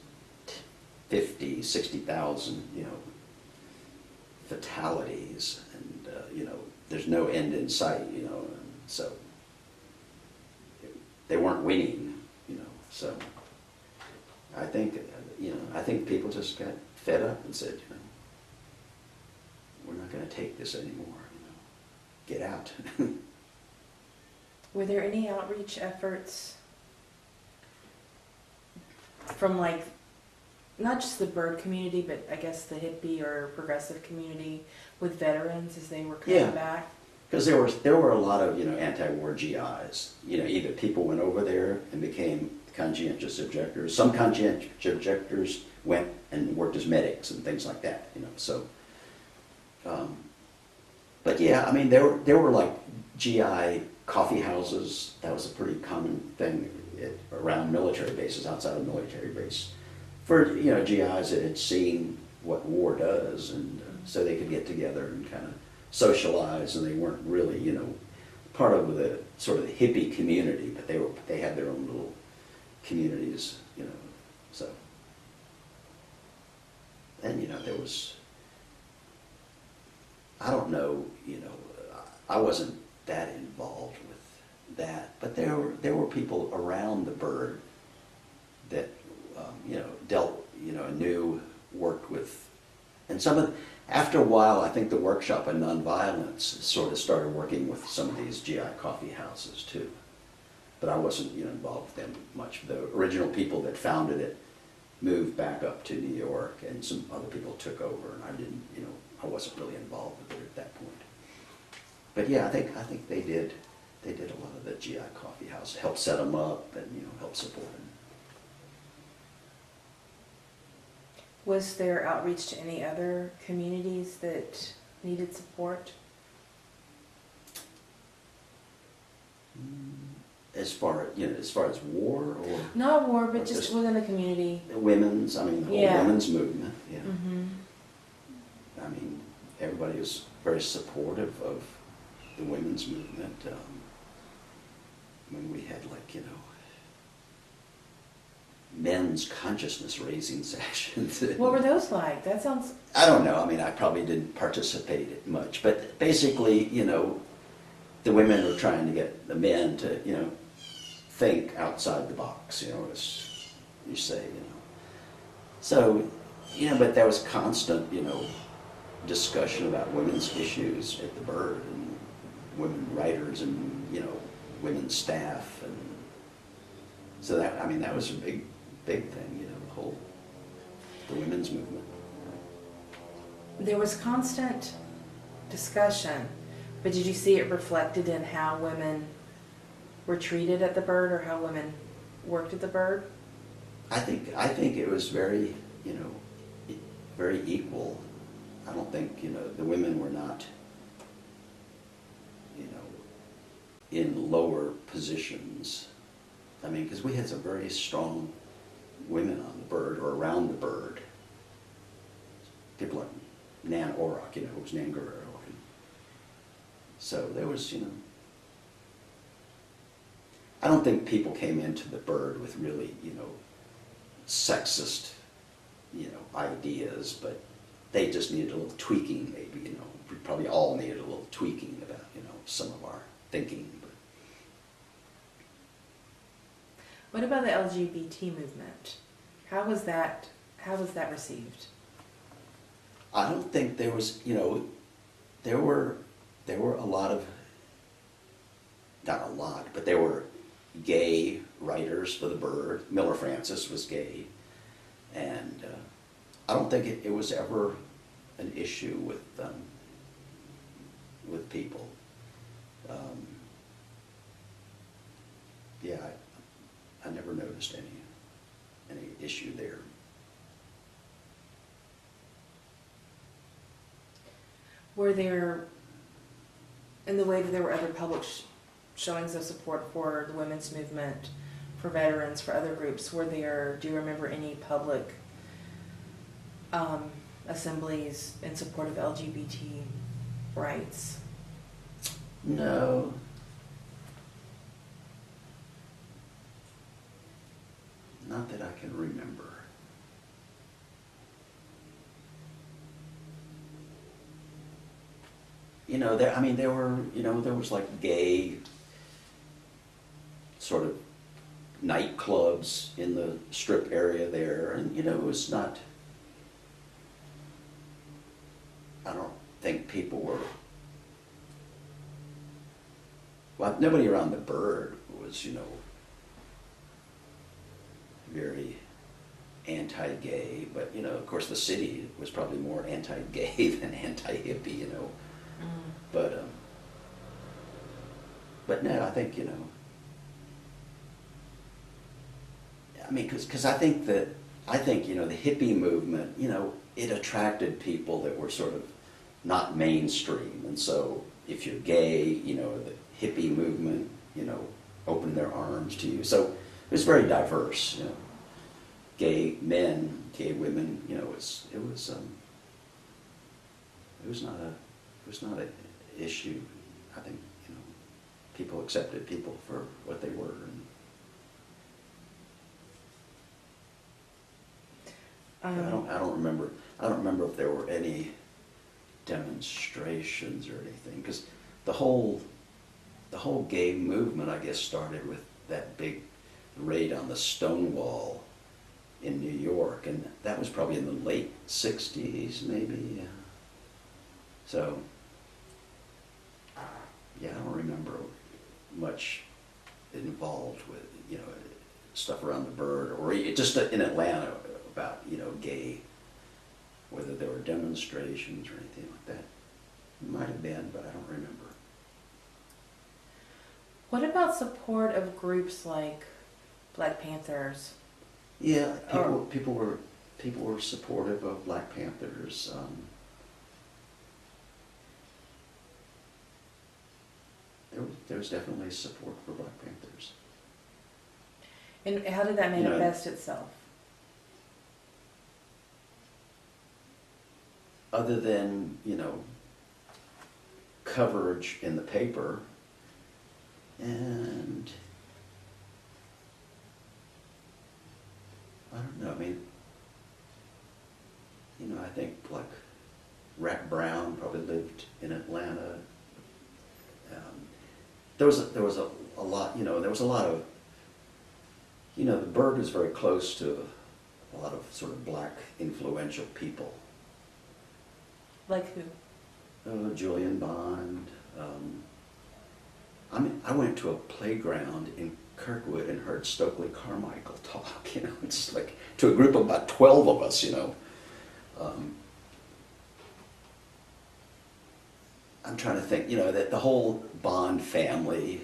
50, 60,000, fatalities, and, there's no end in sight, and so they weren't winning, so I think, I think people just got fed up and said, we're not going to take this anymore, get out. Were there any outreach efforts from not just the bird community, but I guess the hippie or progressive community with veterans as they were coming back? Because there were a lot of anti-war GIs. Either people went over there and became conscientious objectors. Some conscientious objectors went and worked as medics and things like that. So. But yeah, I mean, there were like GI coffee houses. That was a pretty common thing around military bases, outside of military base, for GIs that had seen what war does, and so they could get together and kind of socialize, and they weren't really part of the sort of the hippie community, but they had their own little communities, so. And there was, I don't know, I wasn't that involved with that, but there were people around the bird that dealt, knew, worked with, and after a while, I think the workshop on nonviolence sort of started working with some of these GI coffee houses too, but I wasn't involved with them much. The original people that founded it moved back up to New York, and some other people took over, and I didn't, I wasn't really involved with it at that point. But yeah, I think they did a lot of the GI coffee house, helped set them up, and help support them. Was there outreach to any other communities that needed support? As far as war, or not war, but just within the community. The women's, the whole women's movement. Yeah. Mm-hmm. I mean, everybody was very supportive of the women's movement. When we had men's consciousness raising sessions. What were those like? That sounds. I don't know. I mean, I probably didn't participate much, but basically, the women were trying to get the men to, think outside the box, as you say, So, but there was constant, discussion about women's issues at the Bird, and women writers, and, women's staff, and so that was a big thing, the women's movement. There was constant discussion, but did you see it reflected in how women were treated at the Bird, or how women worked at the Bird? I think it was very, very equal. I don't think, the women were not, in lower positions. I mean, because we had some very strong women on the Bird, or around the Bird. People like Nan Orrock, who was Nan Guerrero. So there was, I don't think people came into the Bird with really, sexist, ideas, but they just needed a little tweaking, maybe, we probably all needed a little tweaking about, some of our thinking. But. What about the LGBT movement? How was that received? I don't think there was, there were a lot of, not a lot, but there were gay writers for the Bird. Miller Francis was gay, and I don't think it was ever an issue with people. Yeah, I never noticed any issue there. Were there, in the way that there were other public showings of support for the women's movement, for veterans, for other groups, do you remember any public assemblies in support of LGBT rights? No. that I can remember. You know, there were, there was like gay sort of nightclubs in the strip area there, and it was not, I don't think people were, well, nobody around the Bird was, very anti-gay, but, of course the city was probably more anti-gay than anti-hippie, But no, I think, I mean, because I think, the hippie movement, it attracted people that were sort of not mainstream. And so if you're gay, the hippie movement, opened their arms to you. So it was very diverse, gay men, gay women, it was not an issue. I think, people accepted people for what they were. And I don't remember if there were any demonstrations or anything, because the whole gay movement, I guess, started with that big raid on the Stonewall in New York, and that was probably in the late 60s, maybe. So, yeah, I don't remember much involved with, stuff around the Bird, or just in Atlanta about, gay, whether there were demonstrations or anything like that. It might have been, but I don't remember. What about support of groups like Black Panthers? Yeah, people were supportive of Black Panthers. There was definitely support for Black Panthers. And how did that manifest itself? Other than, coverage in the paper, and I don't know, I mean, I think like Rat Brown probably lived in Atlanta. There was a lot, there was a lot of, the Bird was very close to a lot of sort of black influential people. Like who? Julian Bond. I went to a playground in Kirkwood and heard Stokely Carmichael talk, it's like to a group of about 12 of us, I'm trying to think, that the whole Bond family,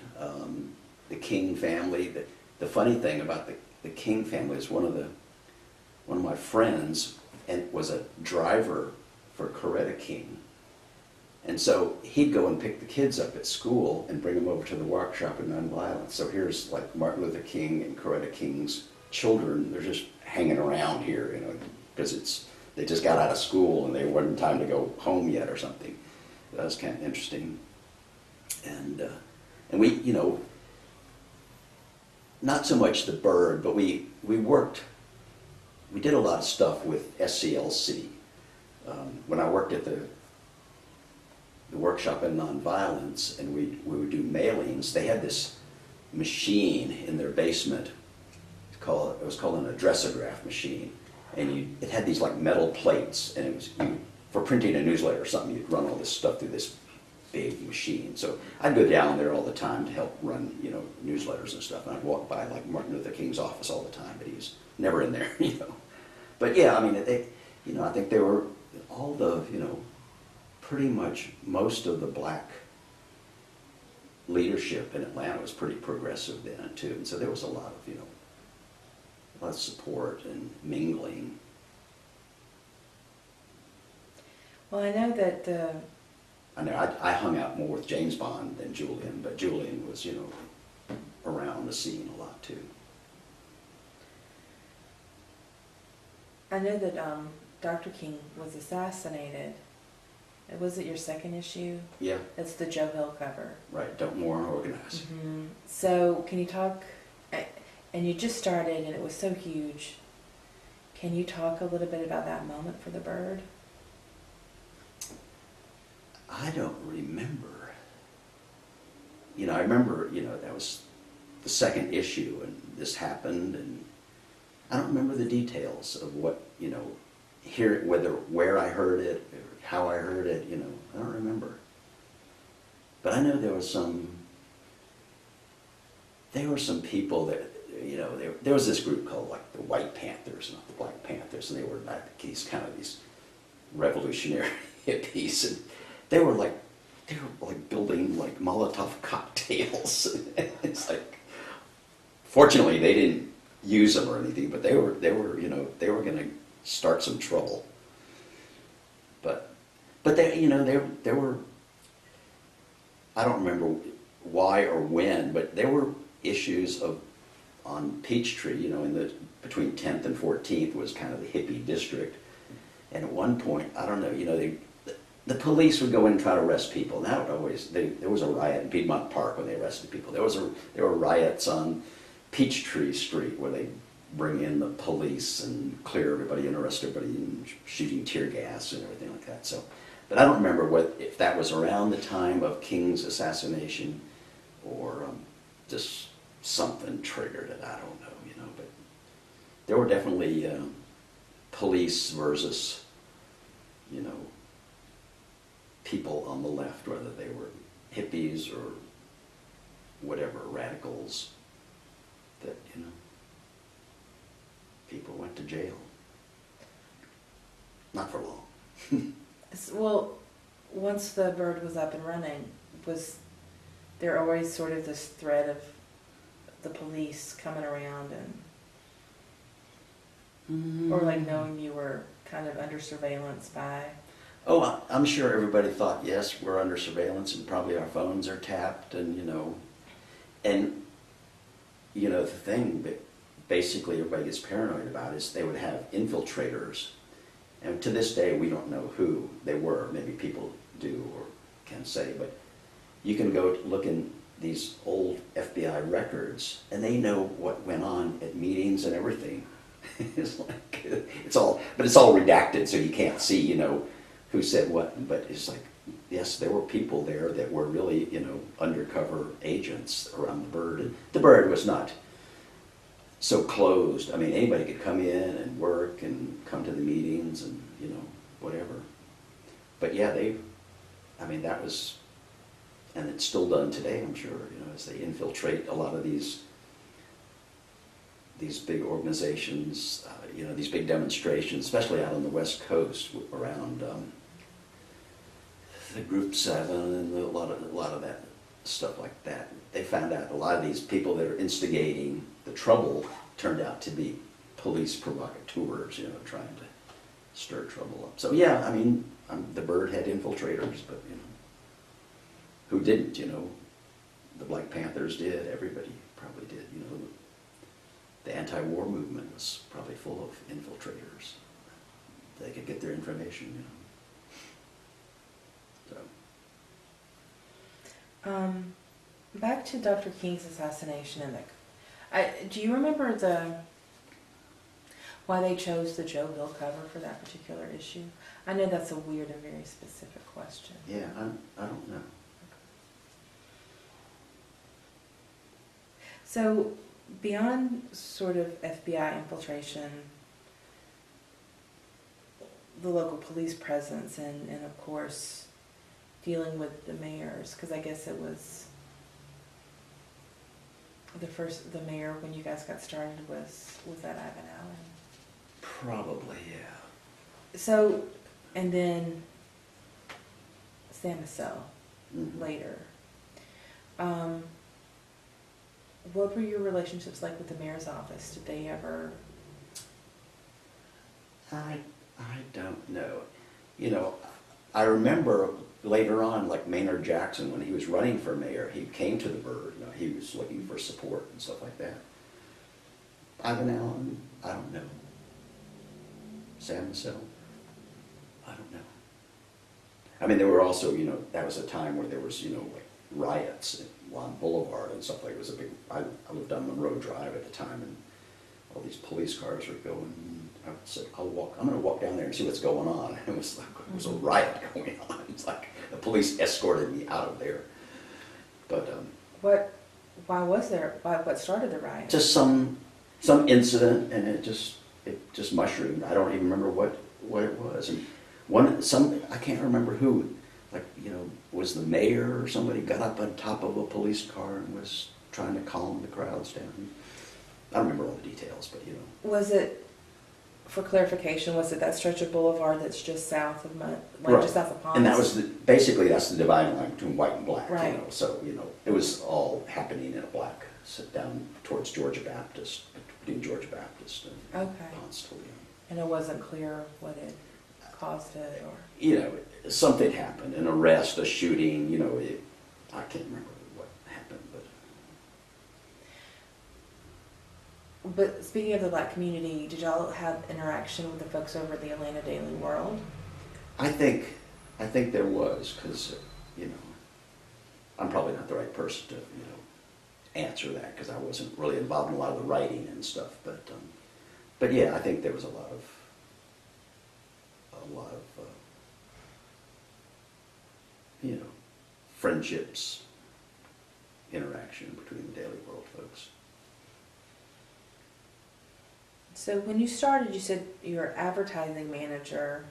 the King family, the funny thing about the King family is one of my friends and was a driver for Coretta King. And so he'd go and pick the kids up at school and bring them over to the workshop in Nonviolence. So here's like Martin Luther King and Coretta King's children. They're just hanging around here, because they just got out of school and they weren't time to go home yet or something. That was kind of interesting. And we, not so much the Bird, but we did a lot of stuff with SCLC. When I worked at the workshop in Nonviolence, and we would do mailings, they had this machine in their basement. It was called an addressograph machine, and it had these like metal plates, and it was for printing a newsletter or something. You'd run all this stuff through this big machine. So I'd go down there all the time to help run, newsletters and stuff. And I'd walk by like Martin Luther King's office all the time, but he was never in there, But yeah, I mean, I think they were all the, pretty much most of the black leadership in Atlanta was pretty progressive then too, and so there was a lot of support and mingling. Well, I know that I hung out more with James Bond than Julian, but Julian was around the scene a lot too. I know that Dr. King was assassinated. Was it your second issue? Yeah. It's the Joe Hill cover. Right, Don't Mourn, Organize. Mm-hmm. So can you talk, and you just started, and it was so huge. Can you talk a little bit about that moment for the bird? I don't remember. I remember, that was the second issue, and this happened, and I don't remember the details of what, where I heard it, or how I heard it, I don't remember. But I know there were some people that, there was this group called like the White Panthers, not the Black Panthers, and they were like these revolutionary hippies, and they were like building like Molotov cocktails. It's like, fortunately they didn't use them or anything, but they were going to start some trouble. But there were, I don't remember why or when, but there were issues on Peachtree, between 10th and 14th was kind of the hippie district. And at one point, I don't know, the police would go in and try to arrest people. And that would always, there was a riot in Piedmont Park when they arrested people. There were riots on Peachtree Street where they bring in the police and clear everybody and arrest everybody and shooting tear gas and everything like that. So, but I don't remember if that was around the time of King's assassination or just something triggered it. I don't know, but there were definitely police versus, people on the left, whether they were hippies or whatever, radicals, that, people went to jail. Not for long. Well, once the bird was up and running, was there always sort of this threat of the police coming around and, or like knowing you were kind of under surveillance by? Oh, I'm sure everybody thought, yes, we're under surveillance and probably our phones are tapped and, the thing that basically everybody gets paranoid about is they would have infiltrators. And to this day, we don't know who they were. Maybe people do or can say, but you can go look in these old FBI records and they know what went on at meetings and everything. It's all redacted, so you can't see, who said what, but it's like, yes, there were people there that were really, undercover agents around the bird. And the bird was not so closed. I mean, anybody could come in and work and come to the meetings and, whatever. But yeah, that was, and it's still done today, I'm sure, as they infiltrate a lot of these big organizations, these big demonstrations, especially out on the West Coast around the Group 7 and a lot of that stuff like that. They found out a lot of these people that are instigating the trouble turned out to be police provocateurs, trying to stir trouble up. So yeah, the bird had infiltrators, but who didn't? The Black Panthers did. Everybody probably did. The anti-war movement was probably full of infiltrators. They could get their information. So. Back to Dr. King's assassination and do you remember why they chose the Joe Hill cover for that particular issue? I know that's a weird and very specific question. Yeah, I don't know. So, beyond sort of FBI infiltration, the local police presence, and of course, dealing with the mayors, because I guess it was the mayor when you guys got started was that Ivan Allen? Probably, yeah. So, and then Sam Cassell later. What were your relationships like with the mayor's office? Did they ever? I don't know. I remember later on, like Maynard Jackson, when he was running for mayor, he came to the bird. He was looking for support and stuff like that. Ivan Allen, I don't know. Sam Cassell, I don't know. There were also, that was a time where there was, like riots on Boulevard and stuff like it was a big. I lived on Monroe Drive at the time, and all these police cars were going. I said, I'm going to walk down there and see what's going on. And it was like it was a riot going on. It's like the police escorted me out of there. But Why was there? What started the riot? just some incident, and it just mushroomed. I don't even remember what it was. And I can't remember who. Like, was the mayor or somebody got up on top of a police car and was trying to calm the crowds down. I don't remember all the details, but Was it, for clarification, was it that stretch of Boulevard that's just south of just south of Ponce? And that was basically that's the dividing line between white and black. Right. So it was all happening in a black sit down towards Georgia Baptist, between Georgia Baptist and Ponce to Leon. And it wasn't clear what it caused it, or something happened, an arrest, a shooting. I can't remember what happened, But speaking of the black community, did y'all have interaction with the folks over at the Atlanta Daily World? I think there was, because I'm probably not the right person to answer that, because I wasn't really involved in a lot of the writing and stuff. But yeah, I think there was a lot of friendships, interaction between the Daily World folks. So when you started, you said you were advertising manager.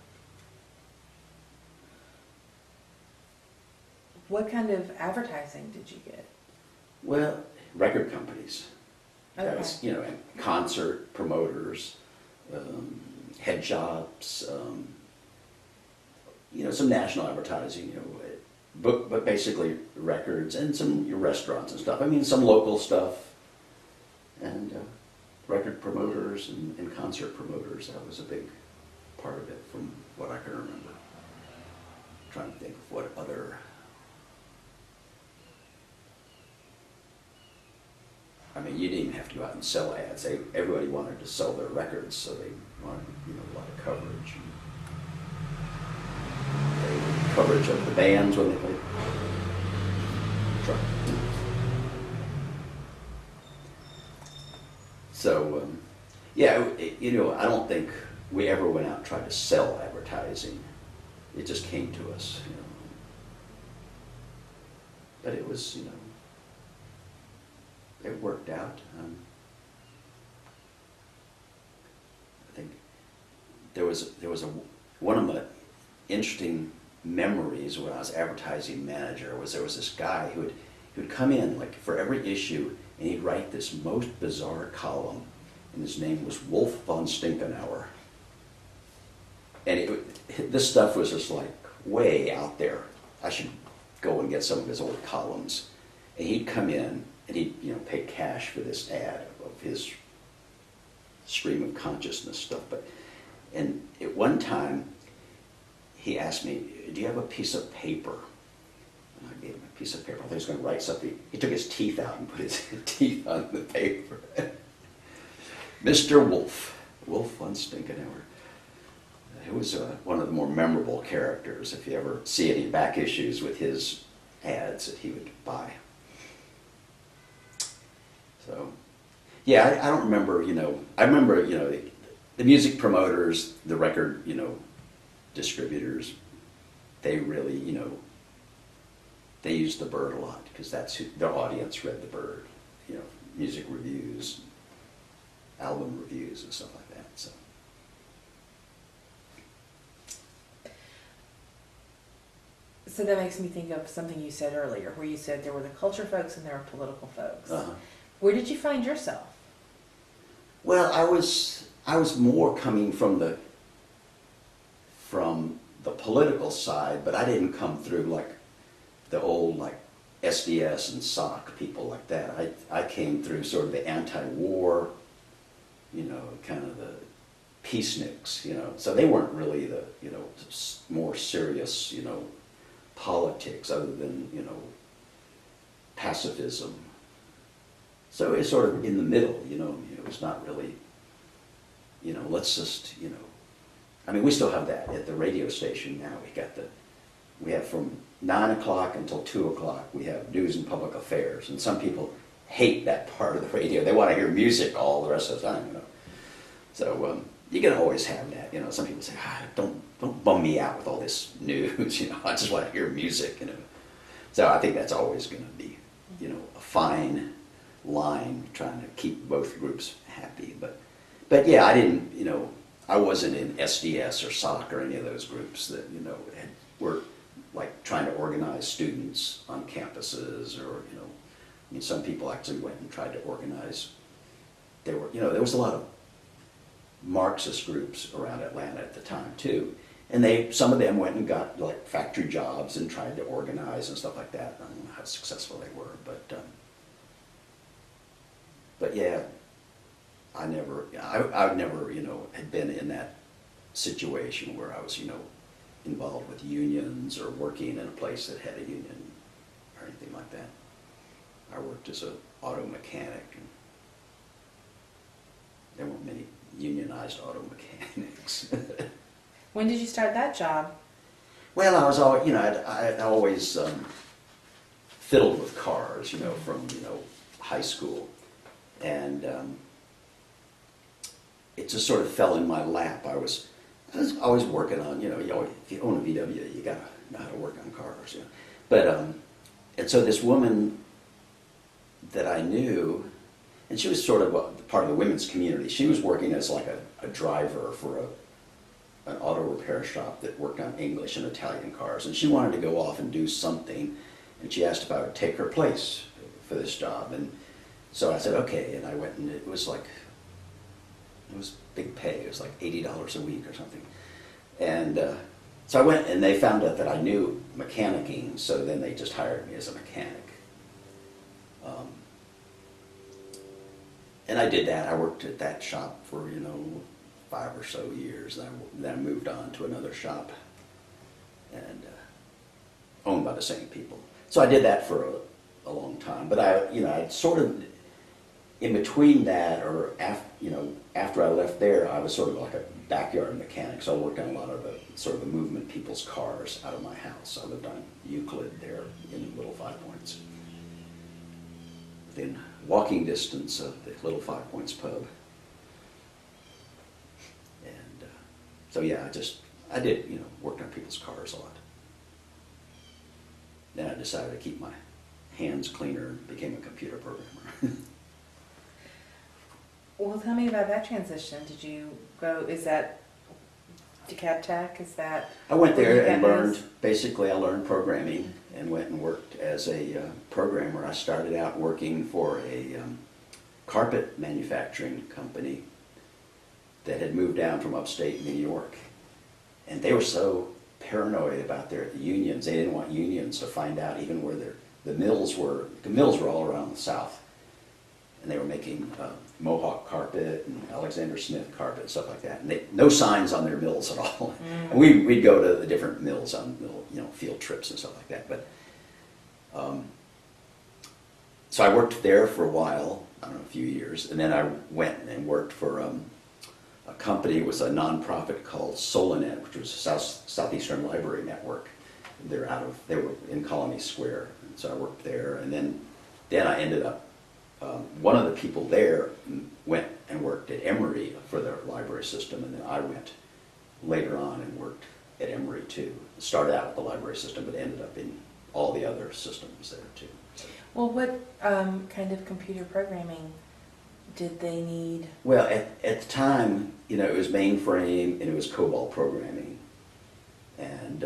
What kind of advertising did you get? Well, record companies. Okay. That was, and concert promoters, head shops, some national advertising, but basically records and some restaurants and stuff. I mean, some local stuff, and record promoters and concert promoters. That was a big part of it from what I can remember. I'm trying to think of what other... I mean, you didn't even have to go out and sell ads. Everybody wanted to sell their records, so they wanted a lot of coverage. Coverage of the bands when they played. So, I don't think we ever went out and tried to sell advertising. It just came to us, But it was, it worked out. I think there was one of my interesting memories when I was advertising manager was there was this guy who'd come in like for every issue, and he'd write this most bizarre column, and his name was Wolf von Stinkenauer. And this stuff was just like way out there. I should go and get some of his old columns. And he'd come in and he'd pay cash for this ad of his stream of consciousness stuff. And at one time he asked me, "Do you have a piece of paper?" And I gave him a piece of paper. I thought he was going to write something. He took his teeth out and put his teeth on the paper. Mr. Wolf von Stinkenauer. He was one of the more memorable characters. If you ever see any back issues with his ads that he would buy. So, yeah, I don't remember, I remember, the music promoters, the record, distributors, they really, they used the Bird a lot because that's who their audience read the Bird, music reviews, album reviews and stuff like that, so. So that makes me think of something you said earlier, where you said there were the culture folks and there were political folks. Uh-huh. Where did you find yourself? Well, I was more coming from the political side, but I didn't come through like the old like SDS and SOC people like that. I came through sort of the anti-war, kind of the peaceniks, So they weren't really the more serious, politics other than pacifism. So it's sort of in the middle, it was not really, let's just, I mean, we still have that at the radio station now. We have from 9 o'clock until 2 o'clock, we have news and public affairs. And some people hate that part of the radio. They want to hear music all the rest of the time, you know. So you can always have that, you know. Some people say, don't bum me out with all this news, you know. I just want to hear music, you know. So I think that's always going to be, you know, a fine line trying to keep both groups happy. But yeah, I didn't, you know, I wasn't in SDS or SOC or any of those groups that, you know, were like trying to organize students on campuses, or, you know, I mean, some people actually went and tried to organize. There were, you know, there was a lot of Marxist groups around Atlanta at the time too, and some of them went and got like factory jobs and tried to organize and stuff like that. I don't know how successful they were, but yeah, I never, you know, had been in that situation where I was, you know, involved with unions or working in a place that had a union or anything like that. I worked as an auto mechanic, and there weren't many unionized auto mechanics. When did you start that job? Well, I was always, you know, I always fiddled with cars, you know, from, you know, high school, and it just sort of fell in my lap. I was always working on, you know, if you own a VW, you gotta know how to work on cars, you know. But and so this woman that I knew, and she was sort of part of the women's community. She was working as like a driver for an auto repair shop that worked on English and Italian cars, and she wanted to go off and do something, and she asked if I would take her place for this job, and so I said okay, and I went, and it was big pay. It was like $80 a week or something, and so I went, and they found out that I knew mechanicking, so then they just hired me as a mechanic. And I did that. I worked at that shop for, you know, 5 or so years. Then I moved on to another shop, and owned by the same people. So I did that for a long time. But I sort of, in between that, or after I left there, I was sort of like a backyard mechanic. So I worked on a lot of the movement people's cars out of my house. I lived on Euclid there in Little Five Points, within walking distance of the Little Five Points pub. And so yeah, I did, you know, worked on people's cars a lot. Then I decided to keep my hands cleaner and became a computer programmer. Well, tell me about that transition. Did you go, is that DeKalb Tech? Is that? I went there and I learned programming and went and worked as a programmer. I started out working for a carpet manufacturing company that had moved down from upstate New York. And they were so paranoid about the unions. They didn't want unions to find out even where the mills were. The mills were all around the South. And they were making Mohawk carpet and Alexander Smith carpet and stuff like that. And no signs on their mills at all. And we'd go to the different mills on field trips and stuff like that. But so I worked there for a while, I don't know, a few years, and then I went and worked for a company. It was a nonprofit called Solinet, which was a Southeastern Library Network. They were in Colony Square, and so I worked there, and then I ended up. One of the people there went and worked at Emory for their library system, and then I went later on and worked at Emory too. Started out with the library system, but ended up in all the other systems there too. Well, what kind of computer programming did they need? Well, at the time, it was mainframe and it was COBOL programming, and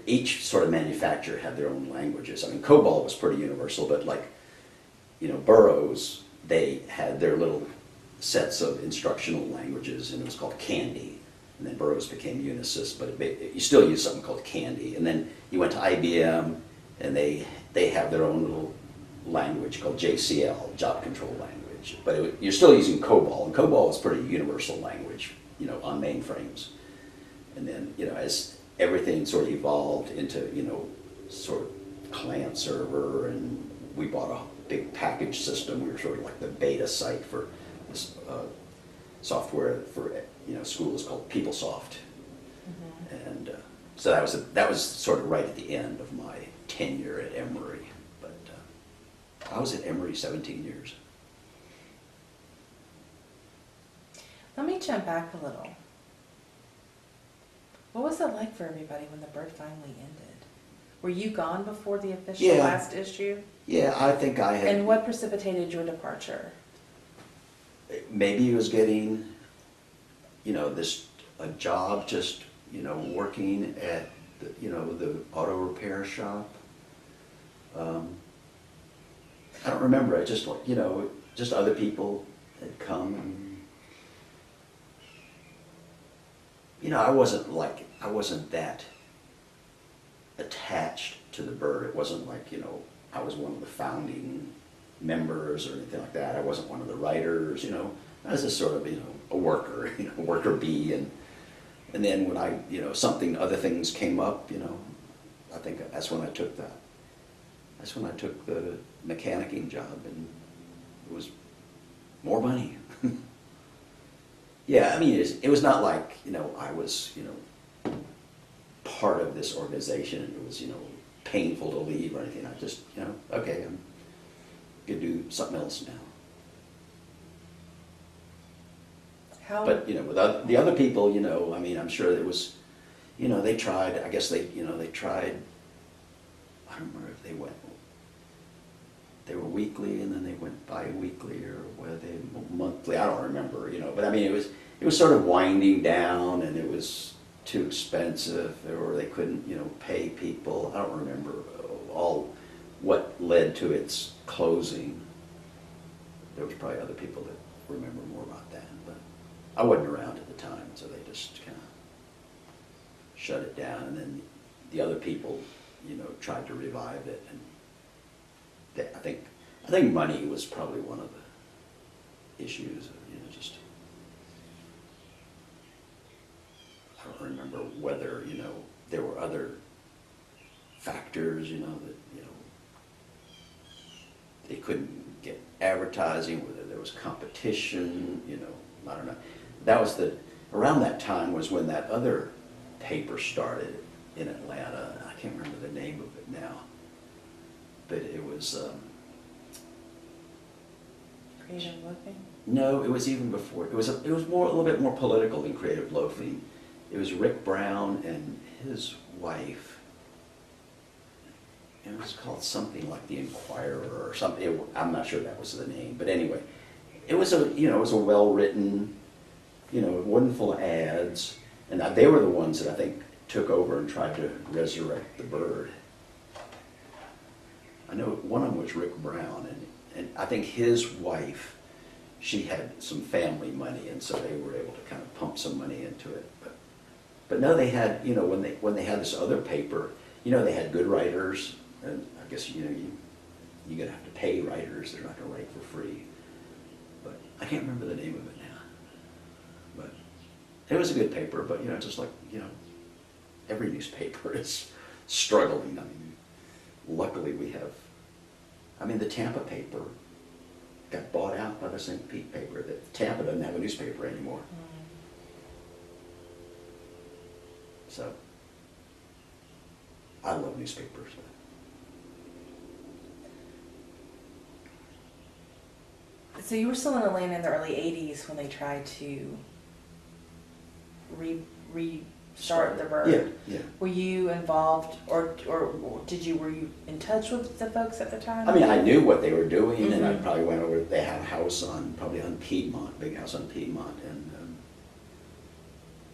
each sort of manufacturer had their own languages. I mean, COBOL was pretty universal, but Burroughs, they had their little sets of instructional languages, and it was called Candy. And then Burroughs became Unisys, but you still use something called Candy. And then you went to IBM, and they have their own little language called JCL, Job Control Language. But you're still using COBOL, and COBOL is pretty universal language, on mainframes. And then, as everything sort of evolved into, sort of client server, and we bought a big package system. We were sort of like the beta site for this software for schools called PeopleSoft. And So that was sort of right at the end of my tenure at Emory. But I was at Emory 17 years. Let me jump back a little. What was it like for everybody when the bird finally ended? Were you gone before the official last issue? Yeah, I think I had. And what precipitated your departure? Maybe it was getting, a job just, working at, the auto repair shop. I don't remember. I just, just other people had come and, I wasn't that attached to the bird. It wasn't like, I was one of the founding members or anything like that. I wasn't one of the writers, I was just sort of, a worker, a worker bee. And then when other things came up, I think that's when I took the mechanicking job, and it was more money. Yeah, I mean, it was not like, I was, part of this organization, and it was, painful to leave or anything. I just, okay, I'm going to do something else now. But, with the other people, I mean, I'm sure it was, they tried, I guess they tried, I don't remember if they were weekly and then they went bi-weekly, or whether they monthly, I don't remember, but I mean, it was sort of winding down, and it was too expensive, or they couldn't, pay people. I don't remember all what led to its closing. There was probably other people that remember more about that, but I wasn't around at the time, so they just kind of shut it down. And then the other people, tried to revive it, and I think money was probably one of the issues. Just I don't remember whether there were other factors, that they couldn't get advertising, whether there was competition, I don't know. That was around that time was when that other paper started in Atlanta. I can't remember the name of it now, but it was Creative Loafing? No, it was even before. It was a little bit more political than Creative Loafing. It was Rick Brown and his wife. It was called something like The Inquirer or something. I'm not sure that was the name, but anyway, it was a well-written, wasn't full of ads, and they were the ones that I think took over and tried to resurrect the bird. I know one of them was Rick Brown, and I think his wife, she had some family money, and so they were able to kind of pump some money into it. But no, they had, when they had this other paper, they had good writers, and I guess, you're going to have to pay writers. They're not going to write for free. But I can't remember the name of it now. But it was a good paper, but, just like, every newspaper is struggling. I mean, luckily we have, the Tampa paper got bought out by the St. Pete paper. That Tampa doesn't have a newspaper anymore. So, I love newspapers. So you were still in Atlanta in the early 80s when they tried to restart the bird. Yeah. Were you involved, or were you in touch with the folks at the time? I knew what they were doing, and I probably went over. They had a house probably on Piedmont, big house on Piedmont, and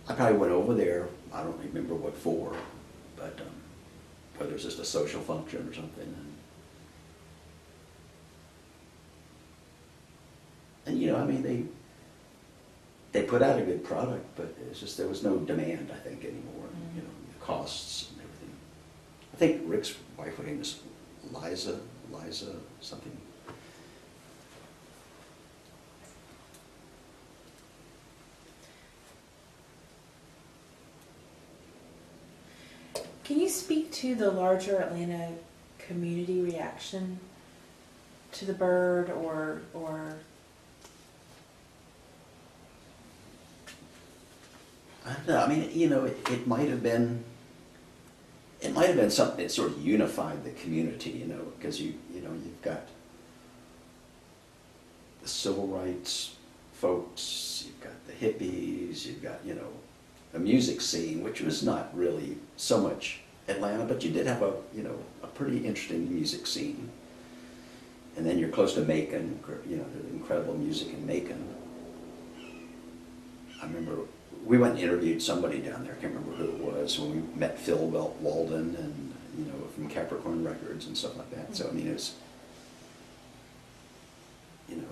I probably went over there. I don't remember what for, but whether it was just a social function or something. And they put out a good product, but it's just there was no demand, I think, anymore. And, the costs and everything. I think Rick's wife, her name is Liza something. Can you speak to the larger Atlanta community reaction to the bird, or I don't know. It might have been it might have been something that sort of unified the community, you know, because you've got the civil rights folks, you've got the hippies, you've got, you know, a music scene, which was not really so much Atlanta, but you did have a pretty interesting music scene. And then you're close to Macon, you know, there's incredible music in Macon. I remember we went and interviewed somebody down there, I can't remember who it was, when we met Phil Walden and, you know, from Capricorn Records and stuff like that. So, I mean, it was, you know,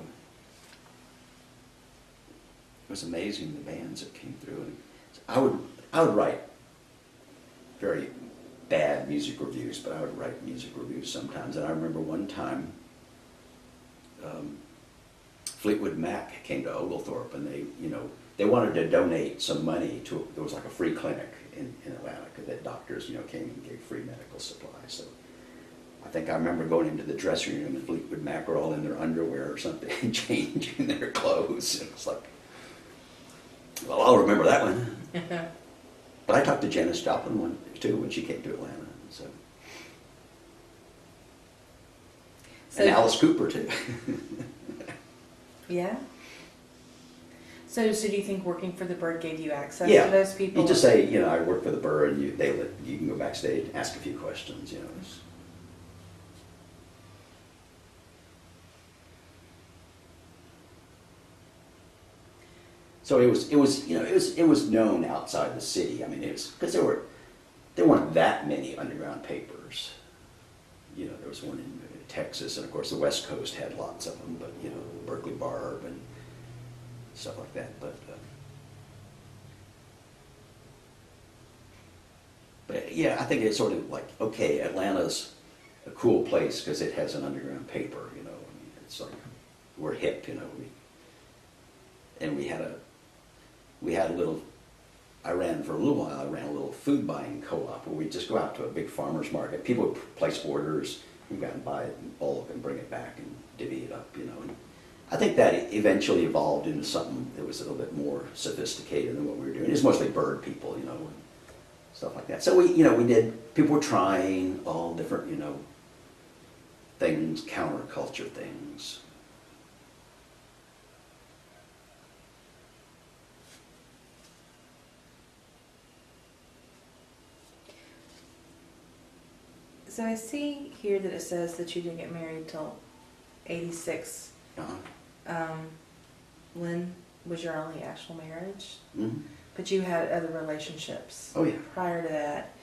it was amazing the bands that came through. And I would write very bad music reviews, but I would write music reviews sometimes. And I remember one time, Fleetwood Mac came to Oglethorpe, and they wanted to donate some money to, there was like a free clinic in Atlanta, because the doctors, you know, came and gave free medical supplies. So I think I remember going into the dressing room, and Fleetwood Mac were all in their underwear or something, and changing their clothes. And it was like, well, I'll remember that one. But I talked to Janis Joplin too when she came to Atlanta. So. And Alice Cooper too. Yeah. So do you think working for the Bird gave you access to those people? You just say, you know, I work for the Bird, and you can go backstage and ask a few questions, you know. So it was known outside the city. I mean, it was because there weren't that many underground papers. You know, there was one in Texas, and of course the West Coast had lots of them. But you know, Berkeley Barb and stuff like that. But yeah, I think it's sort of like, okay, Atlanta's a cool place because it has an underground paper. You know, I mean, it's like we're hip. You know, we had a little, for a little while, I ran a little food buying co-op where we'd just go out to a big farmer's market. People would place orders, we'd go out and buy it in bulk and bring it back and divvy it up, you know. And I think that eventually evolved into something that was a little bit more sophisticated than what we were doing. It was mostly bird people, you know, and stuff like that. So people were trying all different, you know, things, counterculture things. So I see here that it says that you didn't get married till 86. Uh-huh. Lynn was your only actual marriage, Mm-hmm. but you had other relationships. Oh yeah. Prior to that,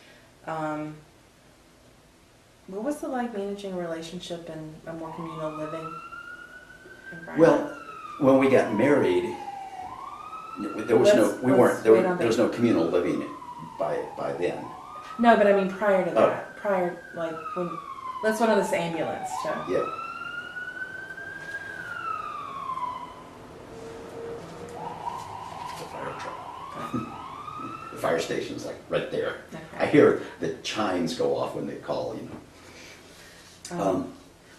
what was it like managing a relationship and a more communal living environment? Well, when we got married, there was no communal living by then. No, but I mean prior to that. Let's go to this ambulance. So. Yeah. The fire truck. The fire station's like right there. Okay. I hear the chimes go off when they call, you know.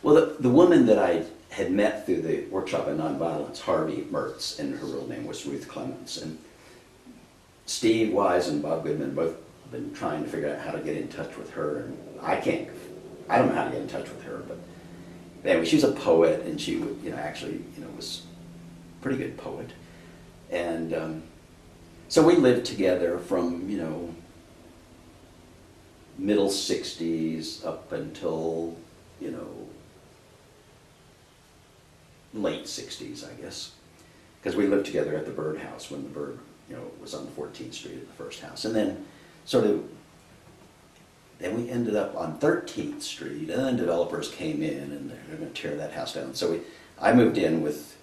Well, the woman that I had met through the workshop in nonviolence, Harvey Mertz, and her real name was Ruth Clements, and Steve Wise and Bob Goodman both been trying to figure out how to get in touch with her, and I don't know how to get in touch with her, but anyway, she's a poet, and she would, you know, actually, you know, was a pretty good poet. And so we lived together from, you know, middle 60s up until, you know, late 60s, I guess, because we lived together at the Bird House when the Bird, you know, was on 14th Street at the first house, and then then we ended up on 13th Street, and then developers came in, and they're going to tear that house down. So I moved in with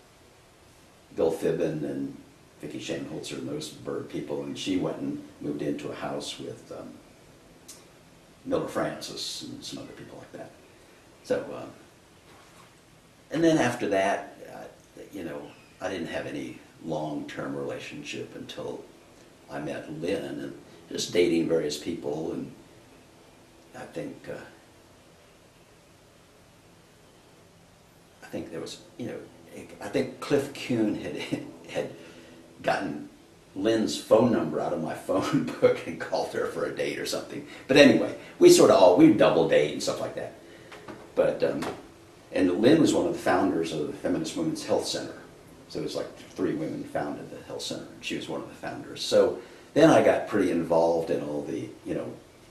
Bill Fibbin and Vicki Shaneholzer and those Bird people, and she went and moved into a house with Miller Francis and some other people like that. So, and then after that, you know, I didn't have any long-term relationship until I met Lynn, and just dating various people, and I think there was, you know, I think Cliff Kuhn had gotten Lynn's phone number out of my phone book and called her for a date or something. But anyway, we double date and stuff like that. But, and Lynn was one of the founders of the Feminist Women's Health Center. So it was like 3 women founded the health center, and she was one of the founders. So then I got pretty involved in all the,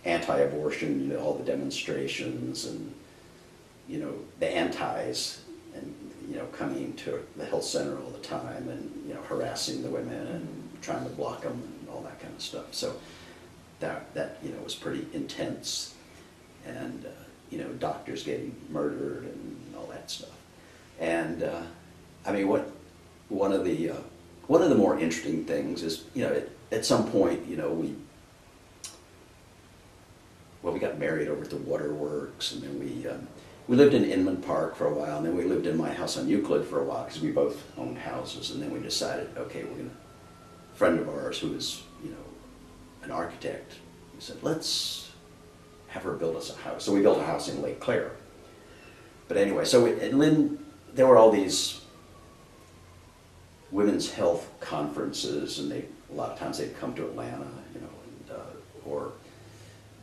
anti-abortion, all the demonstrations and, the antis, and, coming to the health center all the time and, harassing the women and trying to block them and all that kind of stuff. So that was pretty intense. And, doctors getting murdered and all that stuff. And, one of the more interesting things is, at some point, we got married over at the waterworks, and then we lived in Inman Park for a while, and then we lived in my house on Euclid for a while because we both owned houses, and then we decided, okay, a friend of ours who is, an architect, we said, let's have her build us a house. So we built a house in Lake Claire. But anyway, and Lynn, there were all these women's health conferences, and a lot of times they'd come to Atlanta, or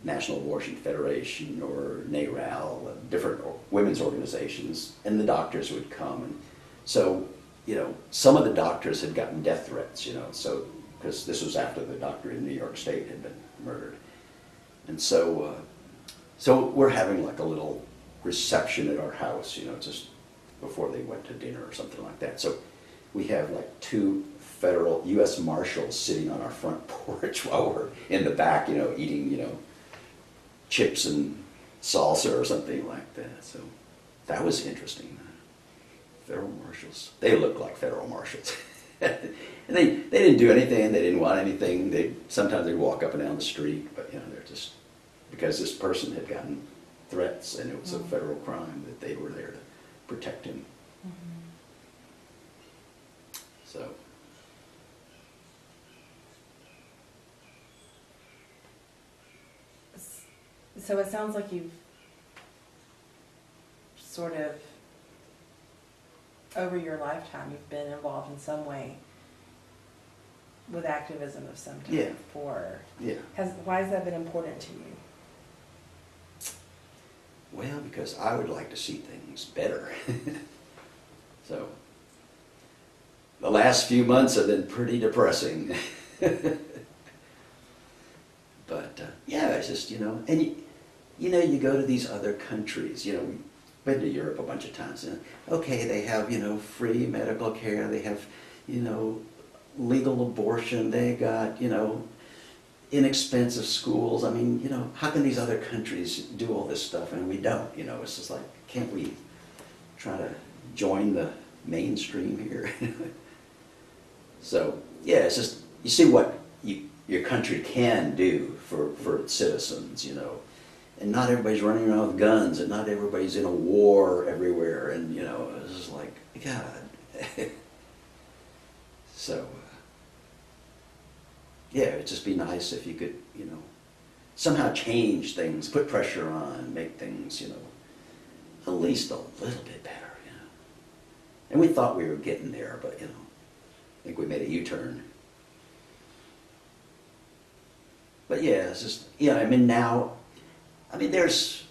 National Abortion Federation or NARAL, different women's organizations, and the doctors would come. And so, some of the doctors had gotten death threats, so, because this was after the doctor in New York State had been murdered. And so, we're having like a little reception at our house, just before they went to dinner or something like that. So we have like 2 federal U.S. Marshals sitting on our front porch while we're in the back, eating, chips and salsa or something like that. So that was interesting. Federal Marshals. They look like federal marshals. And they didn't do anything. They didn't want anything. Sometimes they'd walk up and down the street, but, they're just, because this person had gotten threats and it was a federal crime, that they were there to protect him. Mm-hmm. So. So it sounds like you've sort of, over your lifetime, you've been involved in some way with activism of some type. Yeah. Why has that been important to you? Well, because I would like to see things better. So, the last few months have been pretty depressing. But, it's just, and you go to these other countries, we've been to Europe a bunch of times, okay, they have, free medical care, they have, legal abortion, they got, inexpensive schools. I mean, how can these other countries do all this stuff and we don't? It's just like, can't we try to join the mainstream here? So, it's just, you see what your country can do for its citizens, and not everybody's running around with guns, and not everybody's in a war everywhere, and, it's just like, God. So, it'd just be nice if you could, somehow change things, put pressure on, make things, at least a little bit better, And we thought we were getting there, but, I think we made a U-turn. But it's just, now, there's,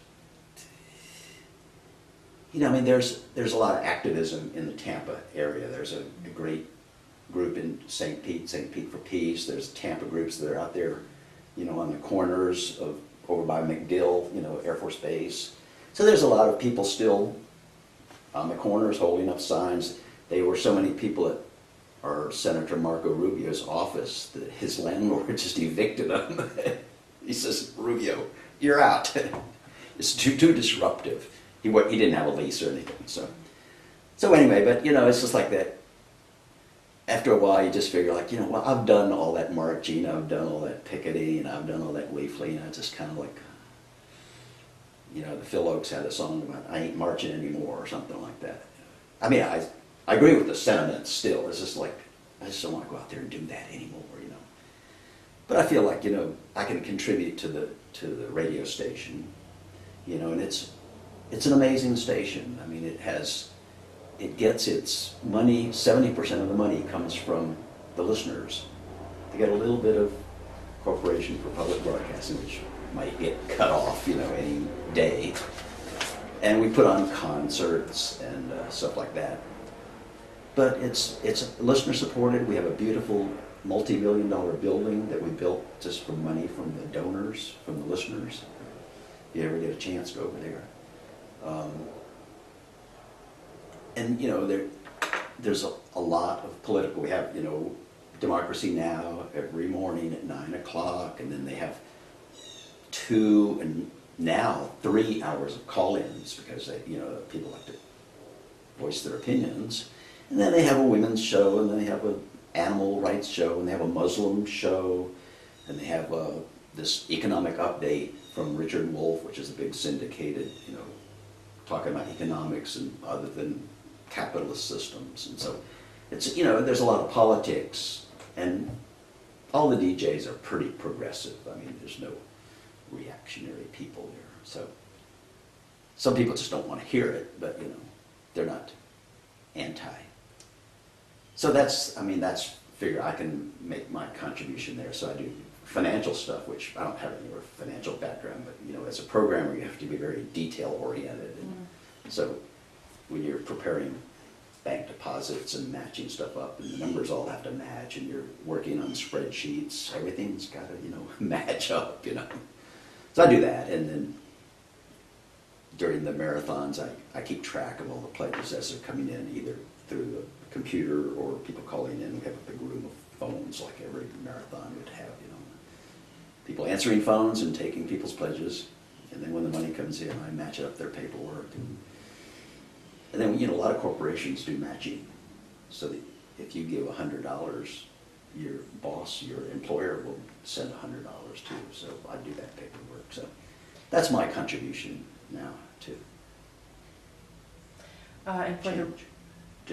there's a lot of activism in the Tampa area. There's a great group in St. Pete for Peace. There's Tampa groups that are out there, on the corners of, over by MacDill, Air Force Base. So there's a lot of people still on the corners holding up signs. There were so many people at our Senator Marco Rubio's office that his landlord just evicted him. He says, Rubio, you're out. It's too disruptive. He didn't have a lease or anything. So anyway, but it's just like that. After a while, you just figure like, I've done all that marching, I've done all that picketing, I've done all that leafleting. It's just kind of like, the Phil Oakes had a song about I ain't marching anymore or something like that. I agree with the sentiment still. It's just like, I just don't want to go out there and do that anymore, But I feel like, I can contribute to the radio station, and it's an amazing station. It gets its money, 70% of the money comes from the listeners. they get a little bit of Corporation for Public Broadcasting, which might get cut off, any day. And we put on concerts and stuff like that. But it's listener supported. We have a beautiful multi-million-dollar building that we built just from money from the donors, from the listeners. If you ever get a chance, go over there. And there's a lot of political. We have Democracy Now! Every morning at 9 o'clock, and then they have 2 and now 3 hours of call-ins because people like to voice their opinions. And then they have a women's show, and then they have an animal rights show, and they have a Muslim show, and they have this economic update from Richard Wolff, which is a big syndicated, talking about economics and other than capitalist systems. And so it's, there's a lot of politics, and all the DJs are pretty progressive. I mean, there's no reactionary people there. So some people just don't want to hear it, but they're not anti. So that's figure I can make my contribution there. So I do financial stuff, which I don't have any financial background, but as a programmer you have to be very detail oriented. And so when you're preparing bank deposits and matching stuff up, and the numbers all have to match, and you're working on spreadsheets, everything's got to match up. So I do that, and then during the marathons I keep track of all the pledges as they're coming in, either through the computer or people calling in. We have a big room of phones like every marathon would have, people answering phones and taking people's pledges, and then when the money comes in I match up their paperwork. And then a lot of corporations do matching, so that if you give $100, your boss, your employer will send $100 too. So I do that paperwork. So that's my contribution now to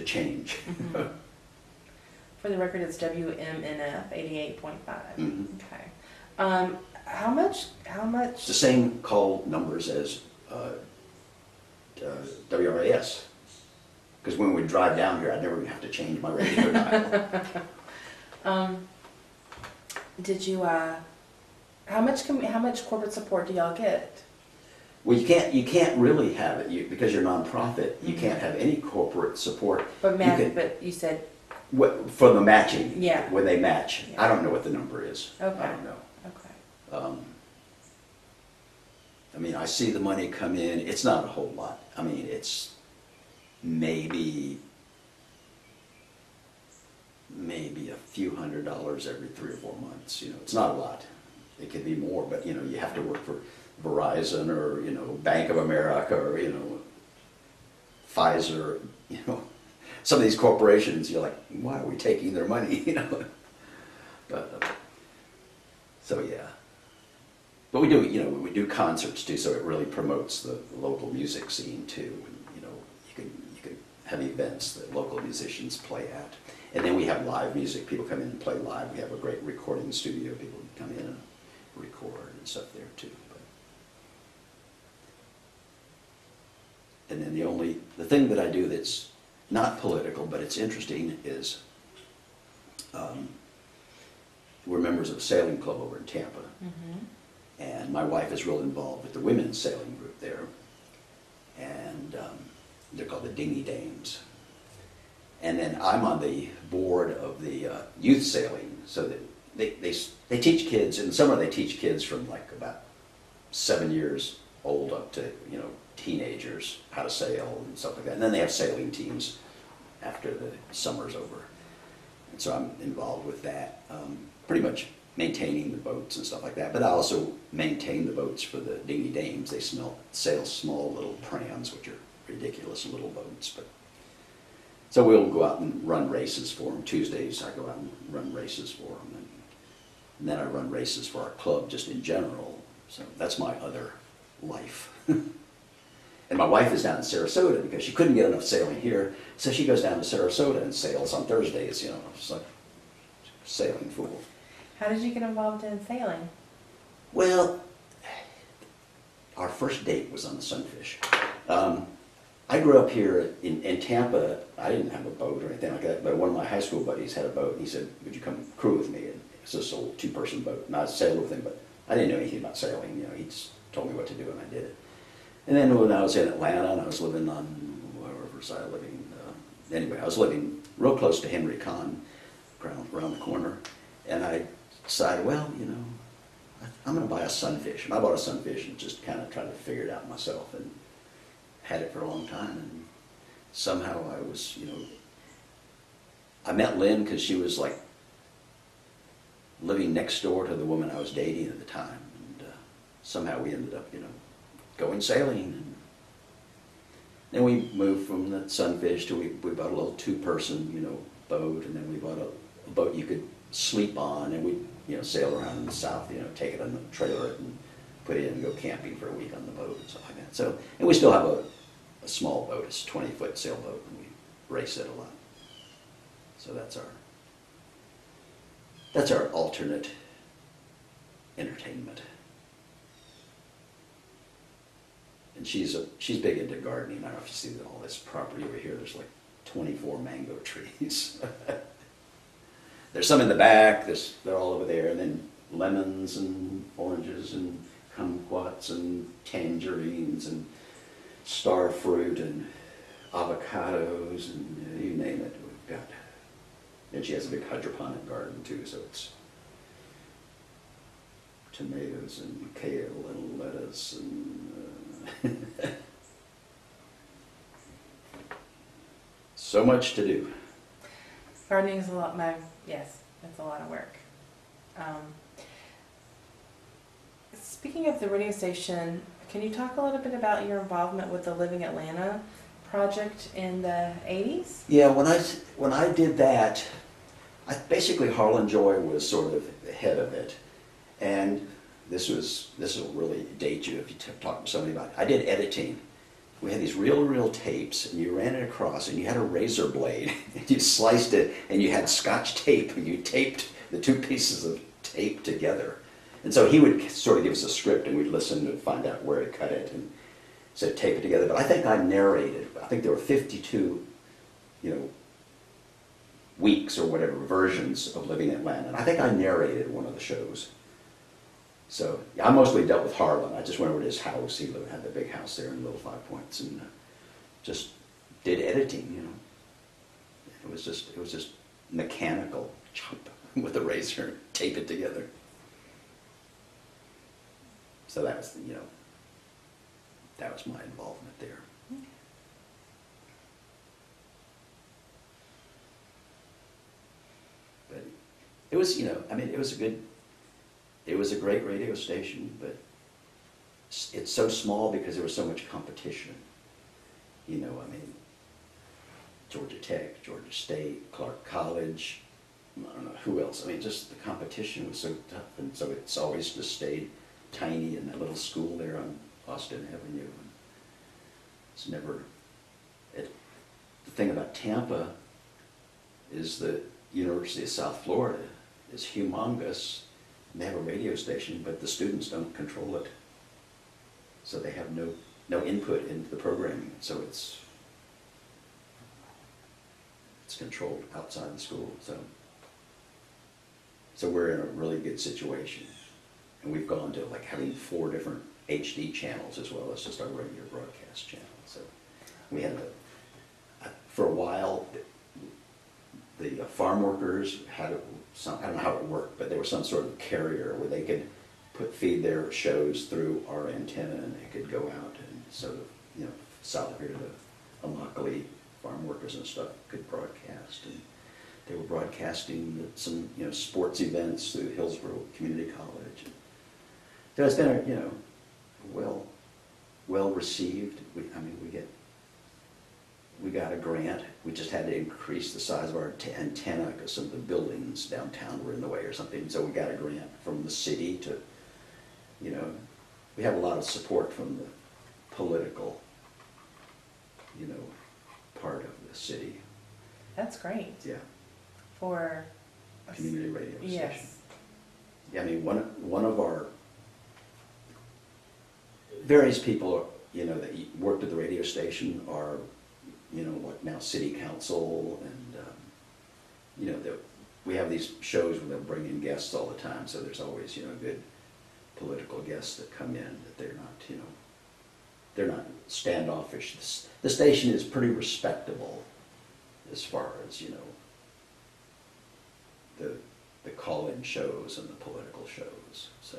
change. Mm-hmm. For the record, it's WMNF 88.5. Mm-hmm. Okay. How much? It's the same call numbers as WRAS. Because when we drive down here, I'd never have to change my radio dial. Did you? How much corporate support do y'all get? Well, you can't really have it because you're nonprofit. You can't have any corporate support. But but you said for the matching. Yeah. When they match, I don't know what the number is. Okay. I don't know. Okay. I see the money come in. It's not a whole lot. It's maybe a few $100s every 3 or 4 months. It's not a lot. It could be more, but you have to work for Verizon or Bank of America or Pfizer. Some of these corporations, you're like, why are we taking their money? But so yeah. But we do concerts too, so it really promotes the local music scene too. And, you can have events that local musicians play at, and then we have live music. People come in and play live. We have a great recording studio. People come in and record and stuff there too. And then the thing that I do that's not political, but it's interesting, is we're members of a sailing club over in Tampa. Mm-hmm. And my wife is real involved with the women's sailing group there. And they're called the Dinghy Dames. And then I'm on the board of the youth sailing, so that they teach kids. In the summer they teach kids from like about 7 years old up to teenagers how to sail and stuff like that. And then they have sailing teams after the summer's over. And so I'm involved with that, pretty much maintaining the boats and stuff like that. But I also maintain the boats for the Dinghy Dames. They sail small little prams, which are ridiculous little boats. But so we'll go out and run races for them. Tuesdays I go out and run races for them. And then I run races for our club just in general. So that's my other life. And my wife is down in Sarasota because she couldn't get enough sailing here. So she goes down to Sarasota and sails on Thursdays, It's like sailing fool. How did you get involved in sailing? Well, our first date was on the Sunfish. I grew up here in Tampa. I didn't have a boat or anything like that, but one of my high school buddies had a boat, and he said, would you come crew with me? It's just a little two-person boat, and I sailed with him, but I didn't know anything about sailing. You know, he just told me what to do, and I did it. And then when I was in Atlanta, and I was living on wherever side I was living. Anyway, I was living real close to Henry Conn, around the corner, and I decided, well, you know, I'm going to buy a sunfish. And I bought a sunfish and just kind of tried to figure it out myself, and had it for a long time. And somehow I was, you know, I met Lynn because she was like living next door to the woman I was dating at the time. And somehow we ended up, you know, going sailing. And then we moved from the sunfish to we bought a little two-person, you know, boat, and then we bought a boat you could sleep on, and we, you know, sail around in the south, you know, take it on the trailer it and put it in and go camping for a week on the boat and stuff like that. So, and we still have a small boat, it's a 20-foot sailboat, and we race it a lot. So that's our alternate entertainment. And she's big into gardening. I don't know if you see all this property over here. There's like 24 mango trees. There's some in the back. They're all over there. And then lemons and oranges and kumquats and tangerines and star fruit and avocados and you name it. We've got. And she has a big hydroponic garden too. So it's tomatoes and kale and lettuce and so much to do. Gardening is a lot. Yes, it's a lot of work. Speaking of the radio station, can you talk a little bit about your involvement with the Living Atlanta project in the 80s? Yeah, when I did that, basically Harlan Joy was sort of the head of it, and this will really date you if you talk to somebody about it. I did editing. We had these reel-to-reel tapes, and you ran it across, and you had a razor blade, and you sliced it, and you had Scotch tape, and you taped the two pieces of tape together. And so he would sort of give us a script, and we'd listen and find out where to cut it, and so tape it together. But I think I narrated. I think there were 52, you know, weeks or whatever versions of Living Atlanta, and I think I narrated one of the shows. So yeah, I mostly dealt with Harlan. I just went over to his house. He had the big house there in Little Five Points, and just did editing. You know, it was just mechanical, chop with a razor, tape it together. So that was that was my involvement there. But it was, you know, I mean, it was a great radio station, but it's so small because there was so much competition. You know, I mean, Georgia Tech, Georgia State, Clark College, I don't know who else. I mean, just the competition was so tough, and so it's always just stayed tiny in that little school there on Austin Avenue. And it's never. The thing about Tampa is the University of South Florida is humongous. They have a radio station, but the students don't control it. So they have no input into the programming. So it's controlled outside the school. So we're in a really good situation. And we've gone to like having 4 different HD channels as well as just our regular broadcast channel. So we had for a while, the farm workers had I don't know how it worked, but there was some sort of carrier where they could feed their shows through our antenna, and they could go out and sort of, you know, south of here, the Immokalee farm workers and stuff could broadcast. And they were broadcasting some, you know, sports events through Hillsborough Community College. So it's been, you know, well received. We got a grant. We just had to increase the size of our antenna because some of the buildings downtown were in the way or something. So we got a grant from the city to, you know, we have a lot of support from the political, you know, part of the city. That's great. Yeah. For a community radio station. Yes. Yeah, I mean, one of our various people, you know, that worked at the radio station are, you know, like now city council, and you know, we have these shows where they'll bring in guests all the time, so there's always, good political guests that come in, that they're not, they're not standoffish. The station is pretty respectable as far as, the call-in shows and the political shows. So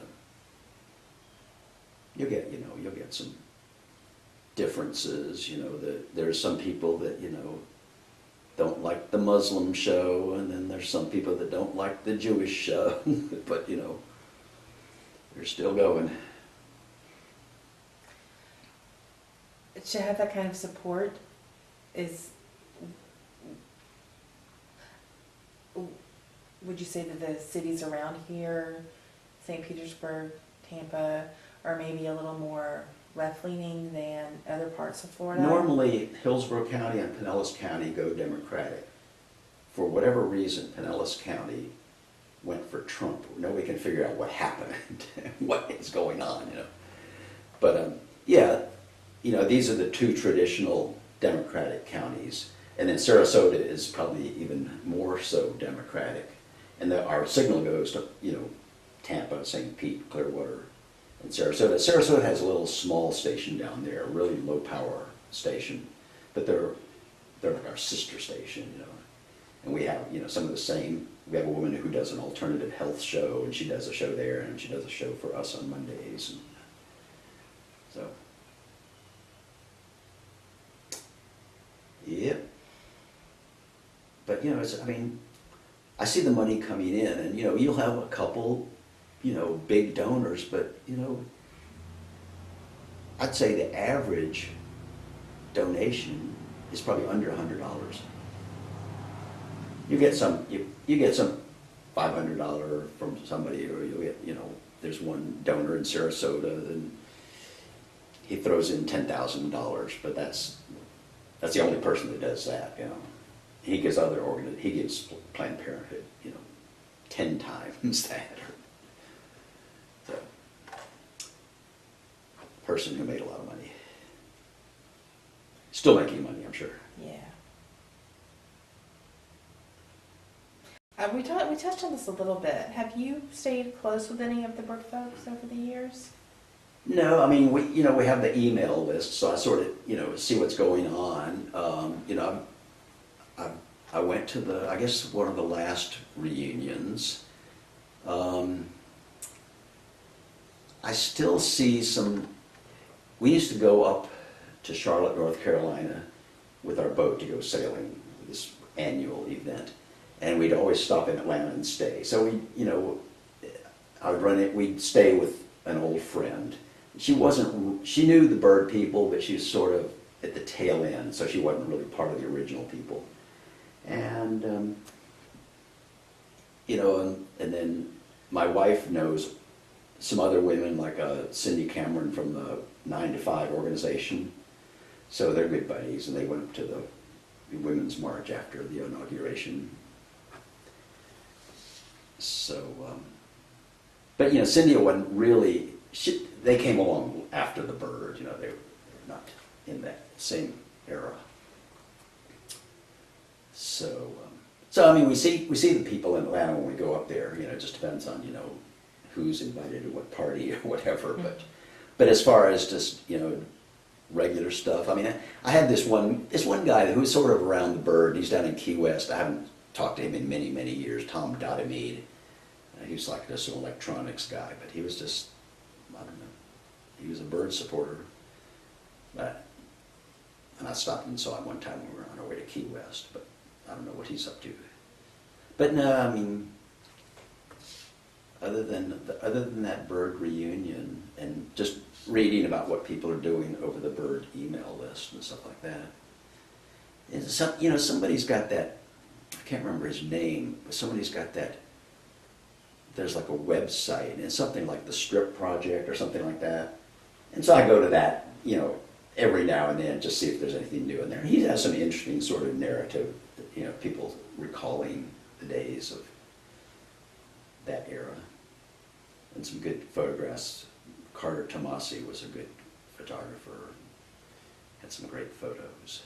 you'll get some differences, there's some people that, don't like the Muslim show, and then there's some people that don't like the Jewish show, but, they're still going. To have that kind of support would you say that the cities around here, St. Petersburg, Tampa, are maybe a little more left-leaning than other parts of Florida? Normally, Hillsborough County and Pinellas County go Democratic. For whatever reason, Pinellas County went for Trump. Nobody can figure out what happened, what is going on, But, these are the two traditional Democratic counties. And then Sarasota is probably even more so Democratic. And our signal goes to, Tampa, St. Pete, Clearwater, and Sarasota. Sarasota has a little small station down there, a really low power station. But they're like our sister station, And we have, some of the same. We have a woman who does an alternative health show, and she does a show there, and she does a show for us on Mondays. And so, yep. But, I see the money coming in, and, you'll have a couple, big donors, but, I'd say the average donation is probably under $100. You get some $500 from somebody, or you'll get, there's one donor in Sarasota, and he throws in $10,000, but that's the only person that does that, He gives he gives Planned Parenthood, 10 times that. So, person who made a lot of money. Still making money, I'm sure. Yeah. We touched on this a little bit. Have you stayed close with any of the Brook folks over the years? No, we have the email list, so I sort of, see what's going on. I went to I guess one of the last reunions. I still see we used to go up to Charlotte, North Carolina with our boat to go sailing, this annual event. And we'd always stop in Atlanta and stay. So we'd stay with an old friend. She knew the bird people, but she was sort of at the tail end, so she wasn't really part of the original people. And, and then my wife knows some other women, like Cindy Cameron from the 9 to 5 organization. So they're good buddies, and they went up to the Women's March after the inauguration. So, but Cynthia wasn't really, they came along after the bird, they were not in that same era. So, we see the people in Atlanta when we go up there, it just depends on, who's invited to what party or whatever, but as far as just, regular stuff, I had this one guy who was sort of around the bird, he's down in Key West, I haven't talked to him in many, many years, Tom Dottamede. He was like just an electronics guy, but he was just, I don't know, he was a bird supporter. And I stopped and saw him one time when we were on our way to Key West, but I don't know what he's up to. But no, other than that bird reunion and just reading about what people are doing over the bird email list and stuff like that, somebody's got that, I can't remember his name, but somebody's got that, there's like a website, and it's something like the Strip Project or something like that. And so I go to that, every now and then, just see if there's anything new in there. He has some interesting sort of narrative, people recalling the days of that era. And some good photographs. Carter Tomasi was a good photographer, had some great photos.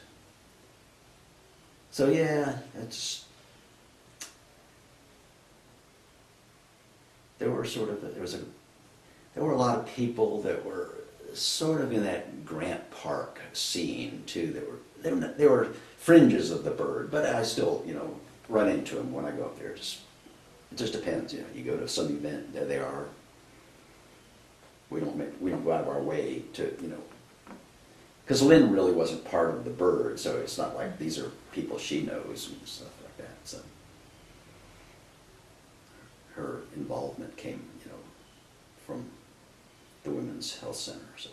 So yeah, there were sort of there were a lot of people that were sort of in that Grant Park scene too. They were fringes of the bird, but I still, run into them when I go up there. It just depends. You go to some event, there they are. We don't go out of our way to, because Lynn really wasn't part of the bird, so it's not like these are people she knows and stuff like that. So her involvement came, from the Women's Health Center. So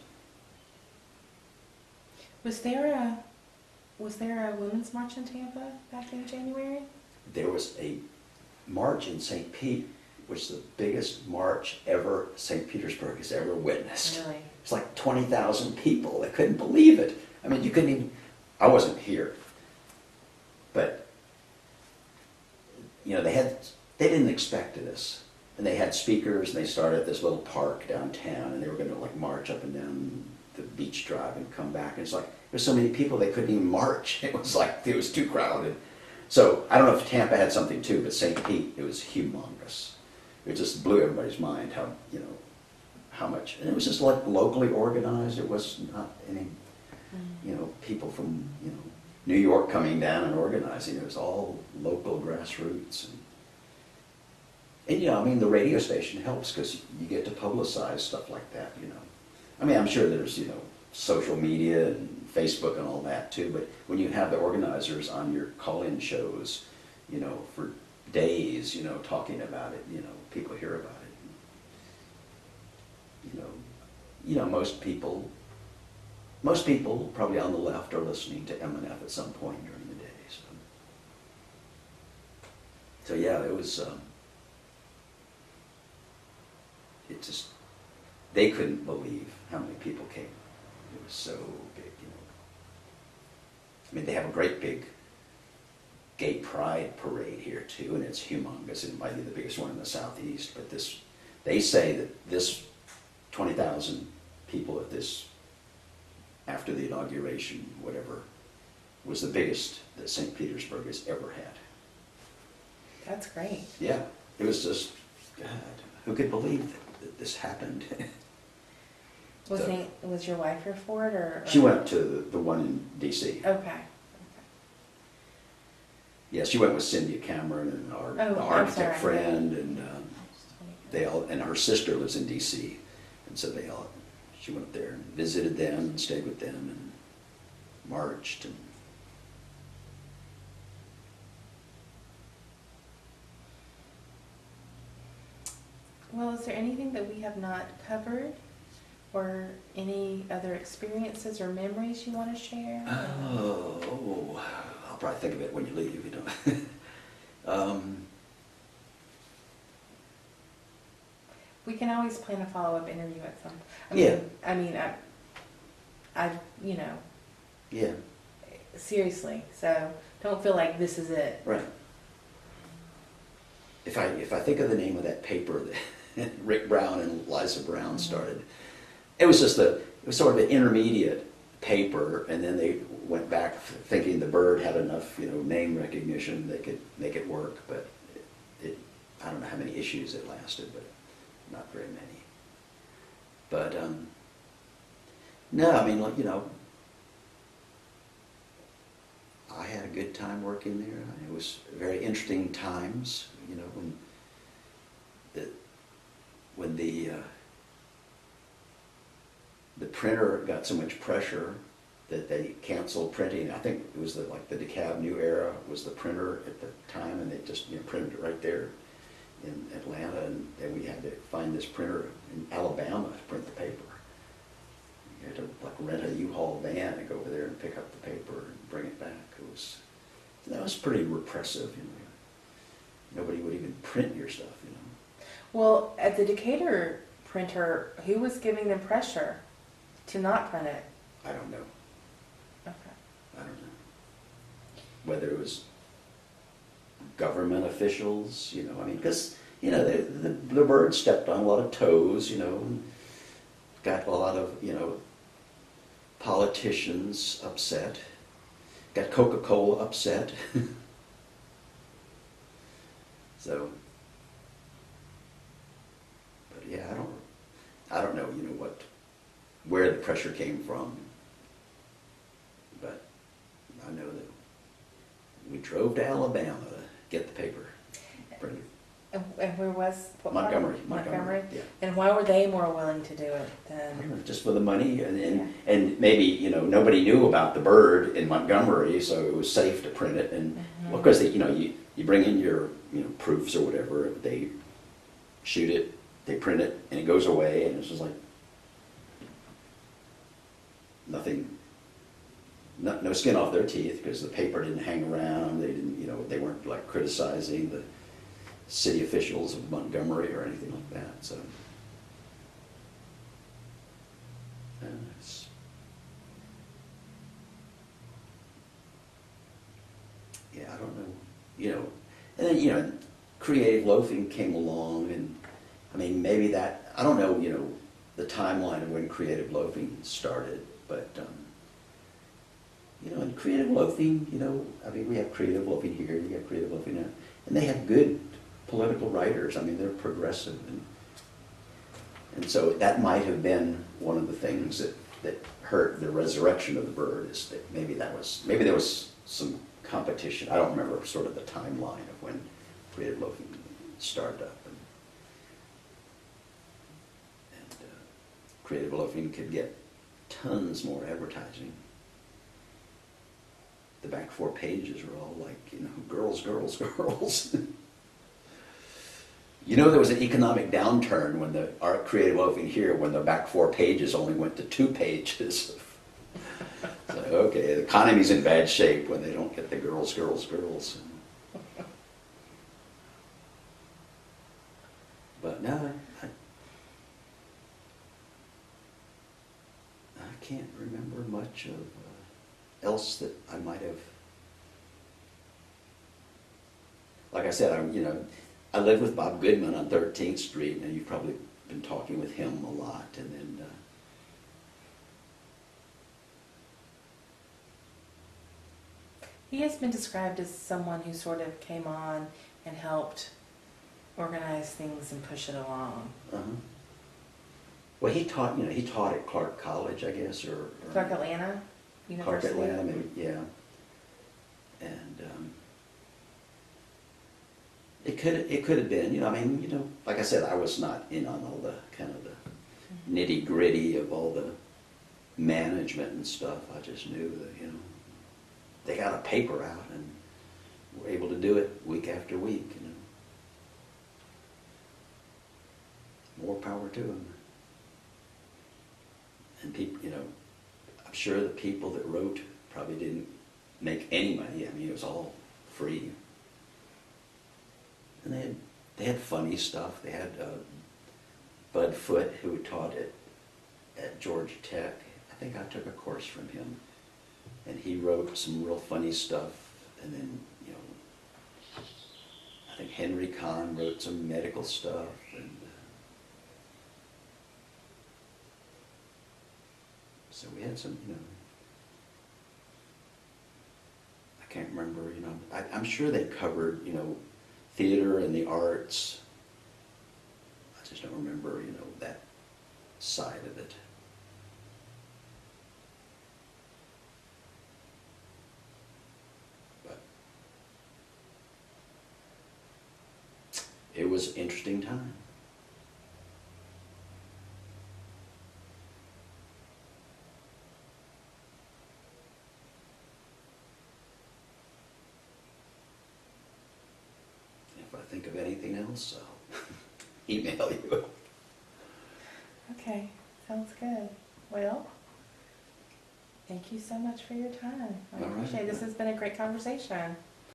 was there a women's march in Tampa back in January? There was a march in St. Pete, which is the biggest march ever St. Petersburg has ever witnessed. Really? It's like 20,000 people. They couldn't believe it. I mean, you couldn't even, I wasn't here, but, they didn't expect this. And they had speakers, and they started at this little park downtown, and they were going to march up and down the beach drive and come back. And it's like, there's so many people they couldn't even march. It was like, it was too crowded. So I don't know if Tampa had something too, but St. Pete, it was humongous. It just blew everybody's mind how much. And it was just locally organized. It was not any, people from, New York coming down and organizing. It was all local grassroots. And the radio station helps because you get to publicize stuff like that, I'm sure there's, social media and Facebook and all that too, but when you have the organizers on your call-in shows, for days, talking about it, people hear about it. Most people probably on the left are listening to M&F at some point during the day. So yeah, it was, they couldn't believe how many people came. It was so big, they have a great big gay pride parade here too, and it's humongous. It might be the biggest one in the Southeast, but they say that this 20,000 people at this, after the inauguration, whatever, was the biggest that St. Petersburg has ever had. That's great. Yeah, it was just, God, who could believe that this happened? Was your wife here for it, or? She went to the one in D.C. Okay. Yeah, she went with Cynthia Cameron and the architect friend, and and her sister lives in D.C. And so she went up there and visited them and stayed with them and marched. And well, is there anything that we have not covered, or any other experiences or memories you want to share? Oh, I'll probably think of it when you leave, We can always plan a follow-up interview at some. Yeah. Yeah. Seriously, so don't feel like this is it. Right. If I think of the name of that paper that Rick Brown and Liza Brown started, it was sort of an intermediate paper, and then they went back thinking the Bird had enough, name recognition they could make it work, but I don't know how many issues it lasted, but not very many. But no, I had a good time working there. It was very interesting times, when the printer got so much pressure that they canceled printing. I think it was the DeKalb New Era was the printer at the time, and they just printed it right there in Atlanta, and then we had to find this printer in Alabama to print the paper. You had to rent a U-Haul van and go over there and pick up the paper and bring it back. That was pretty repressive. Nobody would even print your stuff. Well, at the Decatur printer, who was giving them pressure to not print it? I don't know. Okay. I don't know. Whether it was government officials, because, the Bird stepped on a lot of toes, and got a lot of, politicians upset, got Coca-Cola upset. So, yeah, I don't know, where the pressure came from, but I know that we drove to Alabama to get the paper printed. And where was what part? Montgomery. Yeah. And why were they more willing to do it than? Just for the money, and maybe nobody knew about the bird in Montgomery, so it was safe to print it. And well, of course, you bring in your proofs or whatever, they shoot it, they print it, and it goes away, and it's just like nothing. No skin off their teeth because the paper didn't hang around. They didn't, they weren't like criticizing the city officials of Montgomery or anything like that. So, I don't know, and then creative loafing came along, and I mean maybe that I don't know, the timeline of when creative loafing started, but. In creative loafing, I mean, we have creative loafing here, you have creative loafing there, and they have good political writers. I mean, they're progressive, and so that might have been one of the things that hurt the resurrection of the bird, is that maybe there was some competition. I don't remember sort of the timeline of when creative loafing started up, and creative loafing could get tons more advertising. The back 4 pages are all like, girls, girls, girls. There was an economic downturn when our creative loafing here, when the back 4 pages only went to 2 pages. So, okay, the economy's in bad shape when they don't get the girls, girls, girls. But no, I can't remember much of else that I might have. Like I said, I lived with Bob Goodman on 13th Street, and you've probably been talking with him a lot. And then he has been described as someone who sort of came on and helped organize things and push it along. Well, he taught at Clark College, I guess, or Clark Atlanta University. Clark Atlanta, maybe, yeah. And it could have been, I mean, like I said, I was not in on all the kind of the nitty gritty of all the management and stuff. I just knew that, they got a paper out and were able to do it week after week, More power to them. And people, I'm sure the people that wrote probably didn't make any money. I mean, it was all free. And they had funny stuff. They had Bud Foote, who taught at Georgia Tech. I think I took a course from him, and he wrote some real funny stuff. And then, I think Henry Kahn wrote some medical stuff, and so we had some, I can't remember, I'm sure they covered, theater and the arts. I just don't remember, that side of it. But it was an interesting time. Think of anything else, I'll email you. Okay, sounds good. Well, thank you so much for your time. I appreciate it. This has been a great conversation.